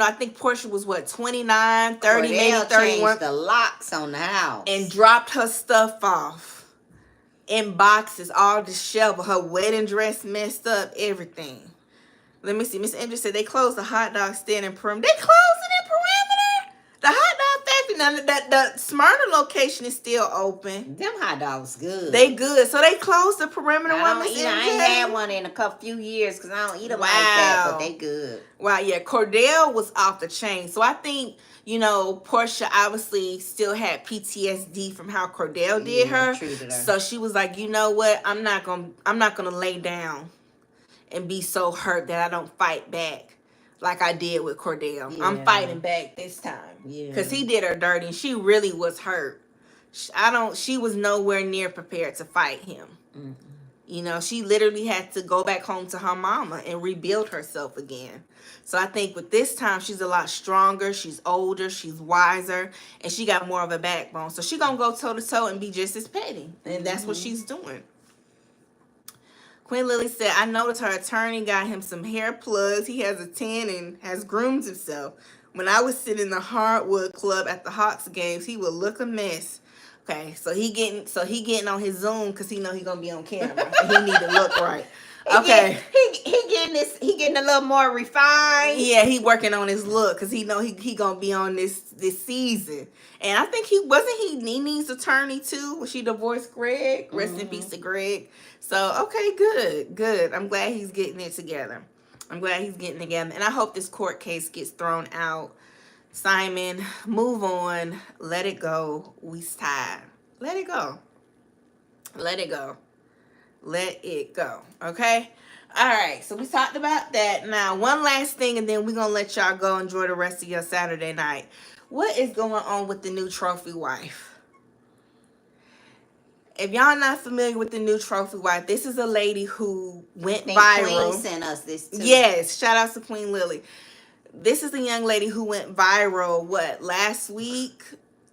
I think Porsha was what, 29, 30,
Cordell
maybe 31.
Changed the locks on the house.
And dropped her stuff off in boxes, all disheveled, her wedding dress messed up, everything. Let me see. Miss Andrews said they closed the hot dog stand in perimeter. They closed it in perimeter. The hot dog factory. Now the Smyrna location is still open.
Them hot dogs good.
They good. So they closed the perimeter
I
one.
don't
Miss
eat. I ain't had one in a few years because I don't eat them like that. But they good.
Wow. Yeah. Cordell was off the chain. So I think Porsha obviously still had PTSD from how Cordell did her.
Treated her.
So she was like, you know what? I'm not gonna lay down and be so hurt that I don't fight back like I did with Cordell. Yeah. I'm fighting back this time. Yeah. Because he did her dirty and she really was hurt. She was nowhere near prepared to fight him. Mm-mm. She literally had to go back home to her mama and rebuild herself again. So I think with this time, she's a lot stronger. She's older. She's wiser. And she got more of a backbone. So she going to go toe-to-toe and be just as petty. And that's what she's doing. Queen Lily said, I noticed her attorney got him some hair plugs. He has a tan and has groomed himself. When I was sitting in the Hardwood Club at the Hawks games, he would look a mess. Okay, so he getting on his Zoom because he know he gonna be on camera. And he need to look right. Okay.
He getting a little more refined.
Yeah, he working on his look because he know he gonna be on this season. And I think he Nene's attorney too when she divorced Greg. Rest in peace to Greg. So okay, good. I'm glad he's getting it together. And I hope this court case gets thrown out. Simon, move on. Let it go. We's tired. Let it go. Okay? All right. So we talked about that. Now, one last thing, and then we're going to let y'all go enjoy the rest of your Saturday night. What is going on with the new trophy wife? If y'all not familiar with the new trophy wife, this is a lady who went viral.
Queen sent us this too.
Yes. Shout out to Queen Lily. This is a young lady who went viral, last week,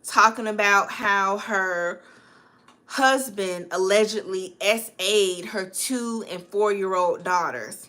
talking about how her husband allegedly SA'd her 2- and 4-year-old daughters.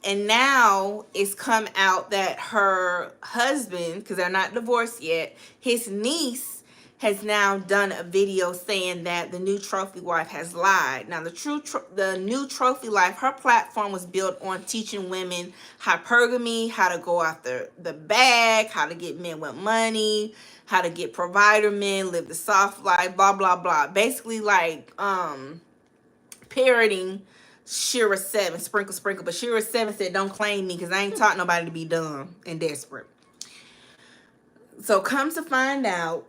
And now it's come out that her husband, because they're not divorced yet, his niece has now done a video saying that the new trophy wife has lied. Now, the new trophy wife, her platform was built on teaching women hypergamy, how to go after the bag, how to get men with money, how to get provider men, live the soft life, blah, blah, blah. Basically, like parroting Shira 7, sprinkle. But Shira 7 said, don't claim me because I ain't taught nobody to be dumb and desperate. So come to find out,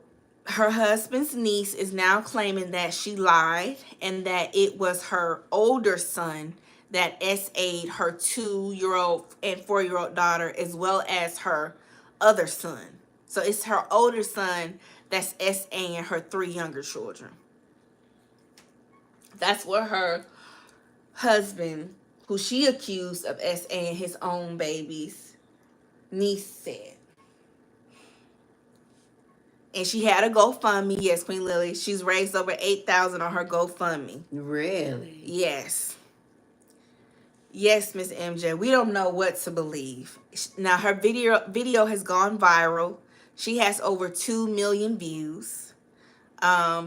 her husband's niece is now claiming that she lied and that it was her older son that SA'd her 2-year-old and 4-year-old daughter as well as her other son. So it's her older son that's SA'ing her 3 younger children. That's what her husband, who she accused of SA'ing his own baby's niece, said. And she had a GoFundMe. Yes, Queen Lily. She's raised over $8,000 on her GoFundMe.
Really?
Yes. Yes, Miss MJ. We don't know what to believe. Now, her video has gone viral. She has over 2 million views.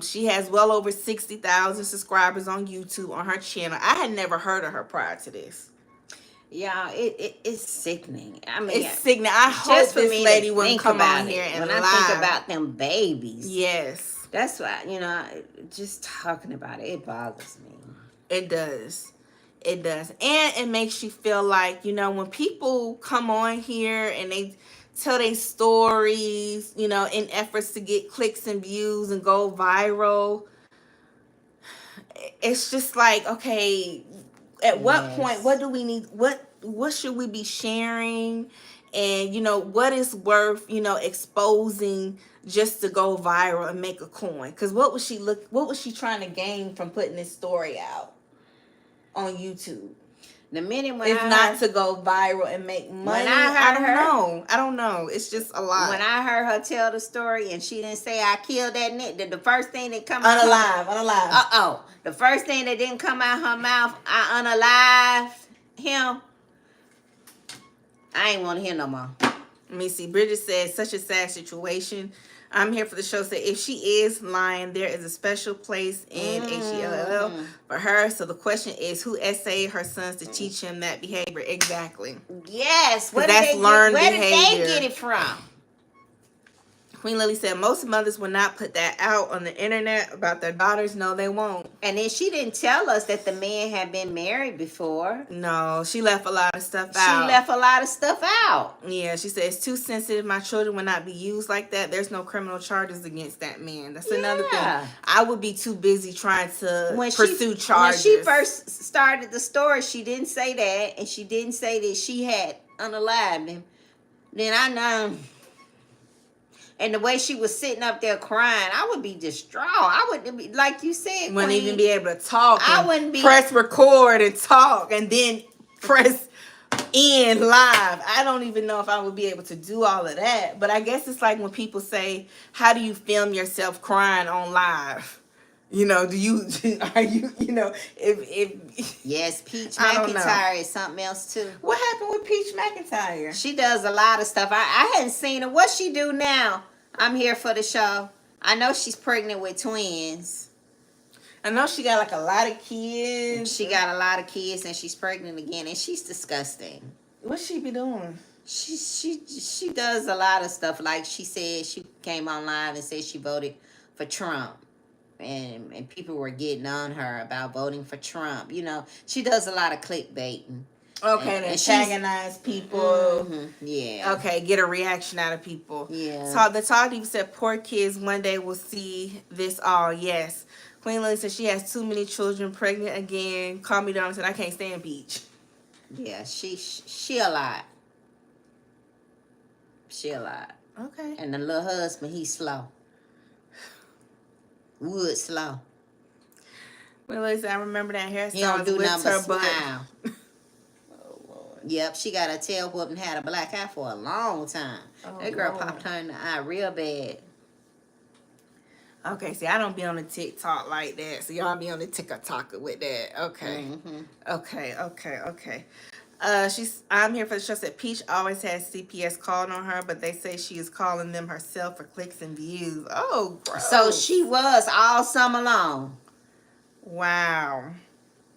She has well over 60,000 subscribers on YouTube on her channel. I had never heard of her prior to this.
Yeah, it's sickening. I mean,
it's sickening. I hope this lady wouldn't come on here and lie.
When I think about them babies,
yes,
that's why just talking about it bothers me.
It does. It does. And it makes you feel like, when people come on here and they tell their stories, in efforts to get clicks and views and go viral, it's just like, okay, at what point, what
Yes.
do we need, what should we be sharing? And, what is worth, exposing just to go viral and make a coin? Because what was she trying to gain from putting this story out on YouTube?
The minute
If not to go viral and make money, I don't know. It's just a lot.
When I heard her tell the story and she didn't say I killed that nigga, the first thing that come out
unalive.
The first thing that didn't come out her mouth, I unalived him. I ain't want to hear no more.
Let me see. Bridget says, such a sad situation. I'm here for the show. Say, if she is lying, there is a special place in HELL for her. So the question is, who essayed her sons to teach him that behavior? Exactly.
Yes.
Where did they
get it from?
Queen Lily said, most mothers will not put that out on the internet about their daughters. No, they won't.
And then she didn't tell us that the man had been married before.
No, she left a lot of stuff out. Yeah, she said, it's too sensitive. My children will not be used like that. There's no criminal charges against that man. That's another thing. I would be too busy trying to pursue charges.
When she first started the story, she didn't say that. And she didn't say that she had unalived him. Then I know... And the way she was sitting up there crying, I would be distraught. I wouldn't be, like you said,
wouldn't even be able to talk.
I wouldn't be
press record and talk and then press end live. I don't even know if I would be able to do all of that. But I guess it's like when people say, how do you film yourself crying on live? Do you, are you, if
yes, Peach McIntyre is something else too.
What happened with Peach McIntyre?
She does a lot of stuff. I hadn't seen her. What she do now? I'm here for the show. I know she's pregnant with twins.
I know she got like a lot of kids.
She got a lot of kids and she's pregnant again and she's disgusting.
What's she be doing?
She does a lot of stuff. Like she said, she came on live and said she voted for Trump. And people were getting on her about voting for Trump. She does a lot of clickbaiting.
Okay, and antagonize people.
Yeah.
Okay, get a reaction out of people.
Yeah.
So the Talk Diva said, poor kids one day will see this all. Yes. Queen Lily said she has too many children, pregnant again. Call me down and said, I can't stand Peach.
Yeah, she a lot. She a lot.
Okay.
And the little husband, he's slow. Wood slow.
Well, listen, I remember that hairstyle.
He don't do nothing but smile.
Oh, Lord.
Yep, she got a tail whoop and had a black eye for a long time. That girl popped her in the eye real bad.
Okay, see, I don't be on the TikTok like that. So y'all be on the TikTok with that. Okay. Okay. I'm here for the show. Said Peach always has CPS calling on her, but they say she is calling them herself for clicks and views. Oh, gross.
So she was all summer long.
Wow.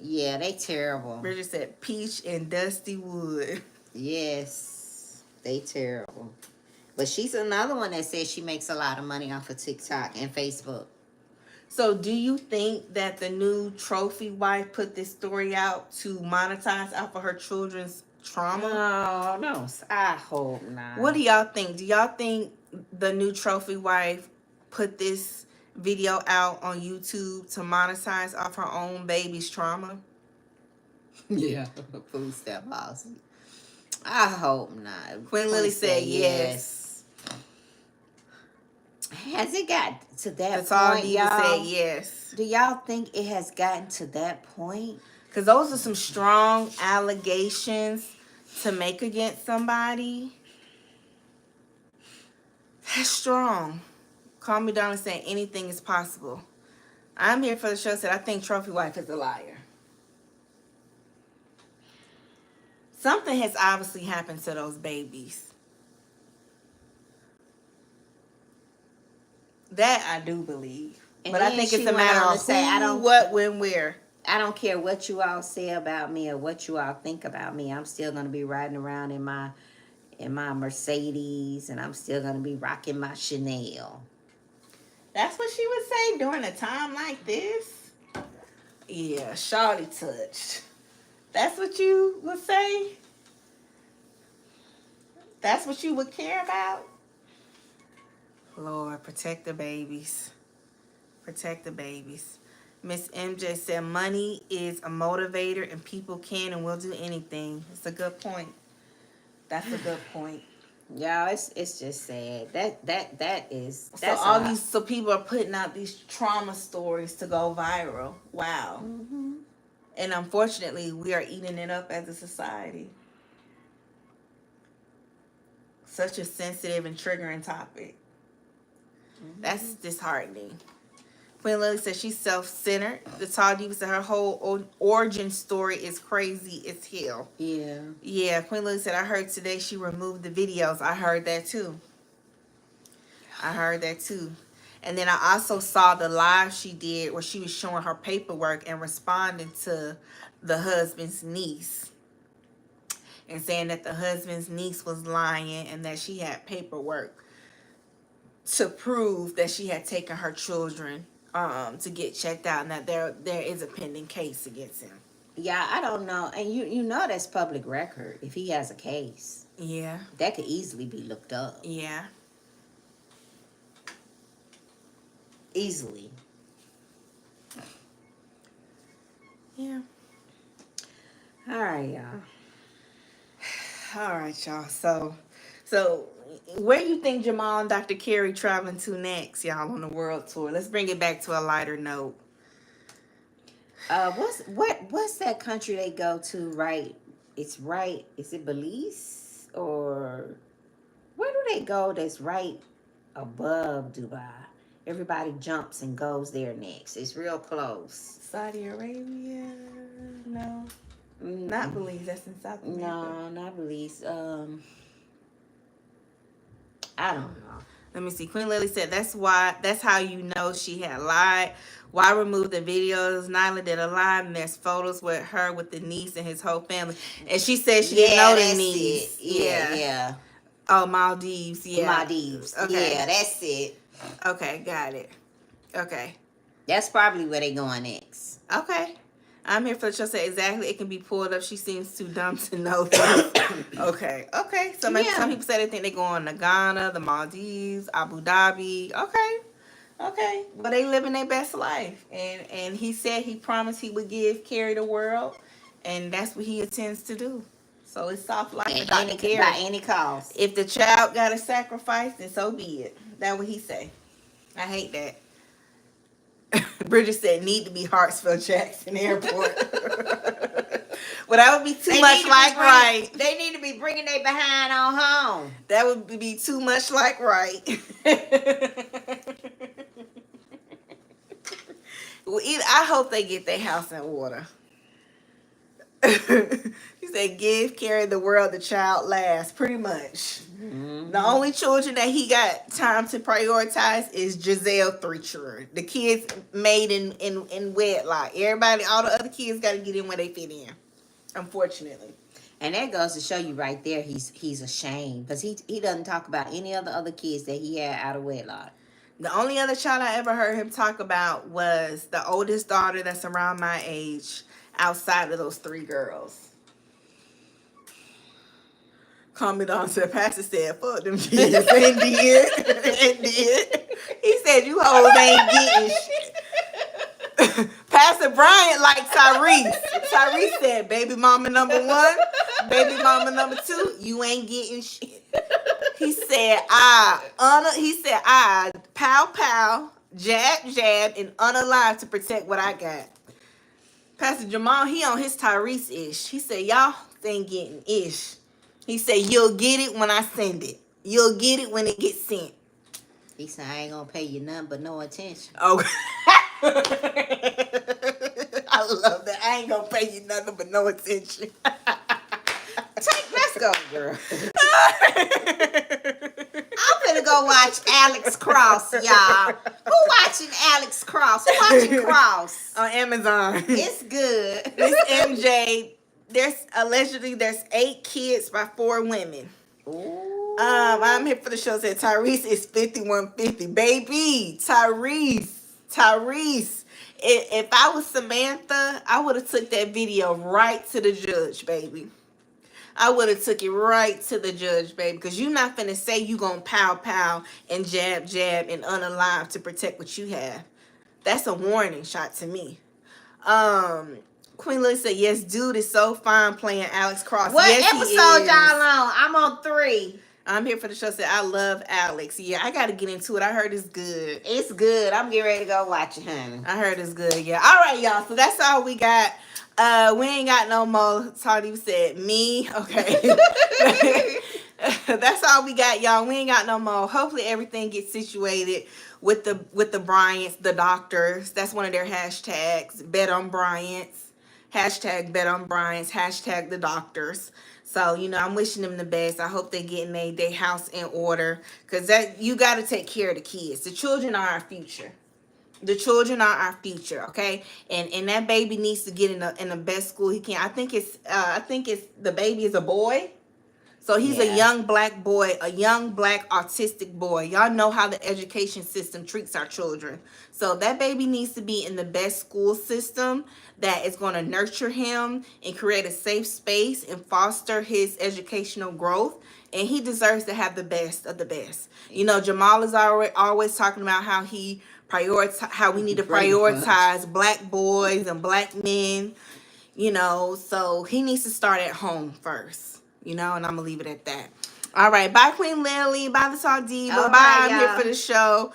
Yeah, they terrible.
Bridget said Peach and Dusty Wood.
Yes, they terrible. But she's another one that says she makes a lot of money off of TikTok and Facebook.
So do you think that the new trophy wife put this story out to monetize off of her children's trauma?
No, I hope not.
What do y'all think? Do y'all think the new trophy wife put this video out on YouTube to monetize off her own baby's trauma?
Yeah, food stamp policy. I hope not.
Queen Lily said yes.
Has it got to that
That's
point,
all Diva
y'all?
said yes.
Do y'all think it has gotten to that point?
Because those are some strong allegations to make against somebody. That's strong. Call me down and say anything is possible. I'm here for the show. Said I think trophy wife is a liar. Something has obviously happened to those babies. That I do believe.
And
but I think it's a matter of who, what, when, where.
I don't care what you all say about me or what you all think about me. I'm still going to be riding around in my Mercedes, and I'm still going to be rocking my Chanel.
That's what she would say during a time like this. Yeah, shawty touched. That's what you would say? That's what you would care about? Lord, protect the babies. Protect the babies. Miss MJ said money is a motivator and people can and will do anything. It's a good point. That's a good point.
Y'all, it's just sad. That's
So
a
all
lot.
these people are putting out these trauma stories to go viral. Wow.
Mm-hmm.
And unfortunately, we are eating it up as a society. Such a sensitive and triggering topic. That's disheartening. Queen Lily said she's self-centered. The Tall Diva said her whole origin story is crazy as hell.
Yeah.
Yeah, Queen Lily said, I heard today she removed the videos. I heard that too. And then I also saw the live she did where she was showing her paperwork and responding to the husband's niece. And saying that the husband's niece was lying and that she had paperwork to prove that she had taken her children to get checked out and that there is a pending case against him.
Yeah, I don't know. And you know that's public record. If he has a case,
Yeah.
that could easily be looked up.
Yeah.
Easily.
Yeah.
All right, y'all.
All right, y'all. So where do you think Jamal and Dr. Carey traveling to next, y'all, on the world tour? Let's bring it back to a lighter note.
What's that country they go to? Right, it's right. Is it Belize or where do they go? That's right above Dubai. Everybody jumps and goes there next. It's real close.
Saudi Arabia? No.
Mm-mm.
Not Belize. That's in South America.
No, not Belize. I don't know.
Let me see. Queen Lily said that's how you know she had lied. Why remove the videos? Nyla did a live and there's photos with her with the niece and his whole family. And she said she didn't know the niece.
Yeah.
Oh, Maldives. Yeah.
Maldives.
Okay.
Yeah, that's it.
Okay, got it. Okay.
That's probably where they going next.
Okay. I'm here for the show. Say exactly. It can be pulled up. She seems too dumb to know this. Okay. Okay. So maybe some people say they think they going to Ghana, the Maldives, Abu Dhabi. Okay. Okay. But they living their best life. And he said he promised he would give Carrie the world. And that's what he intends to do. So it's soft life for Dr. Carey.
By any cost.
If the child got a sacrifice, then so be it. That's what he say. I hate that. Bridget said, need to be Hartsfield Jackson Airport. Well, that would be too much like right.
They need to be bringing their behind on home.
That would be too much like right. Well, I hope they get their house in order. He said, give Carrie the world, the child last, pretty much. Mm-hmm. The only children that he got time to prioritize is Giselle 3 children. The kids made in wedlock. Everybody, all the other kids got to get in where they fit in, unfortunately.
And that goes to show you right there he's ashamed. Because he doesn't talk about any of the other kids that he had out of wedlock.
The only other child I ever heard him talk about was the oldest daughter that's around my age, outside of those 3 girls. Calm me down, said Pastor said, fuck them kids. And did. He said, you hoes ain't getting shit. Pastor Bryant like Tyrese. Tyrese said, baby mama number 1, baby mama number 2, you ain't getting shit. He said, I pow pow, jab jab, and unalive to protect what I got. Pastor Jamal, he on his Tyrese ish. He said, y'all ain't getting ish. He said, you'll get it when I send it. You'll get it when it gets sent.
He said, I ain't gonna pay you nothing but no attention.
Oh. I love that. I ain't gonna pay you nothing but no attention.
Let's go, girl. I'm gonna go watch Alex Cross, y'all. Who watching Alex Cross? Who watching Cross?
On Amazon.
It's good.
This MJ, there's 8 kids by 4 women.
Ooh.
I'm here for the show. Said Tyrese is 5150. Baby, Tyrese if I was Samantha, I would have took that video right to the judge, baby. I would have took it right to the judge, baby, because you're not finna say you gonna pow pow and jab jab and unalive to protect what you have. That's a warning shot to me. Um, Queen Lily said, yes, dude is so fine playing Alex Cross.
What
yes,
episode y'all on? I'm on 3.
I'm here for the show. Said, I love Alex. Yeah, I got to get into it. I heard it's good.
It's good. I'm getting ready to go watch it, honey.
I heard it's good. Yeah. All right, y'all. So that's all we got. We ain't got no more. Tardy said, me. Okay. That's all we got, y'all. We ain't got no more. Hopefully everything gets situated with the Bryants, the doctors. That's one of their hashtags. Bet on Bryants. Hashtag bet on Bryants. Hashtag the doctors. So, I'm wishing them the best. I hope they getting their house in order. Because that you got to take care of the kids. The children are our future. The children are our future, okay? And that baby needs to get in the best school he can. I think it's the baby is a boy. So he's a young black boy, a young black autistic boy. Y'all know how the education system treats our children. So that baby needs to be in the best school system that is going to nurture him and create a safe space and foster his educational growth. And he deserves to have the best of the best. Jamal is always talking about how we need to prioritize black boys and black men. So he needs to start at home first. And I'm going to leave it at that. All right. Bye, Queen Lily. Bye, the Saldiva. Bye.
Right,
I'm here for the show.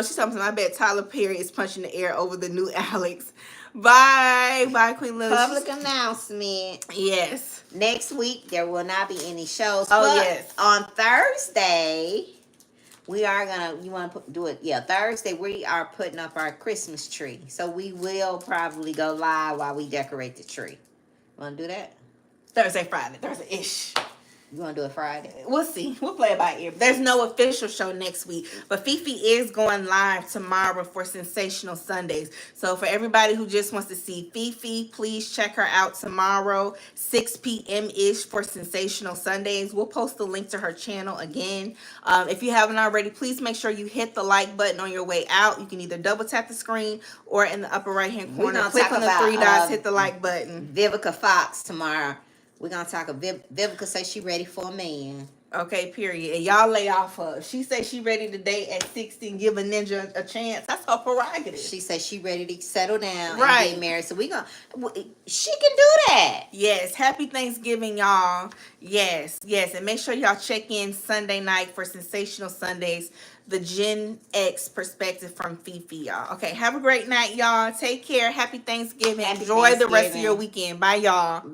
She's talking about, I bet Tyler Perry is punching the air over the new Alex. Bye. Bye, Queen Lily.
Public announcement.
Yes.
Next week, there will not be any shows.
Oh, yes.
On Thursday, we are going to, you want to do it? Yeah, Thursday, we are putting up our Christmas tree. So we will probably go live while we decorate the tree. Want to do that?
Thursday, Friday. Thursday-ish.
You want to do it Friday?
We'll see. We'll play it by ear. There's no official show next week. But Fifi is going live tomorrow for Sensational Sundays. So for everybody who just wants to see Fifi, please check her out tomorrow, 6 p.m.-ish for Sensational Sundays. We'll post the link to her channel again. If you haven't already, please make sure you hit the like button on your way out. You can either double tap the screen or in the upper right-hand corner, click on the 3 dots, hit the like button.
Vivica Fox tomorrow. We're going to talk about Vivica say she ready for a man.
Okay, period. And y'all lay off her. She say she ready to date at 60 and give a ninja a chance. That's her prerogative.
She said she ready to settle down
right.
and get married. So she can do that.
Yes. Happy Thanksgiving, y'all. Yes. And make sure y'all check in Sunday night for Sensational Sundays, the Gen X perspective from Fifi, y'all. Okay, have a great night, y'all. Take care. Happy Thanksgiving. Enjoy the rest of your weekend. Bye, y'all.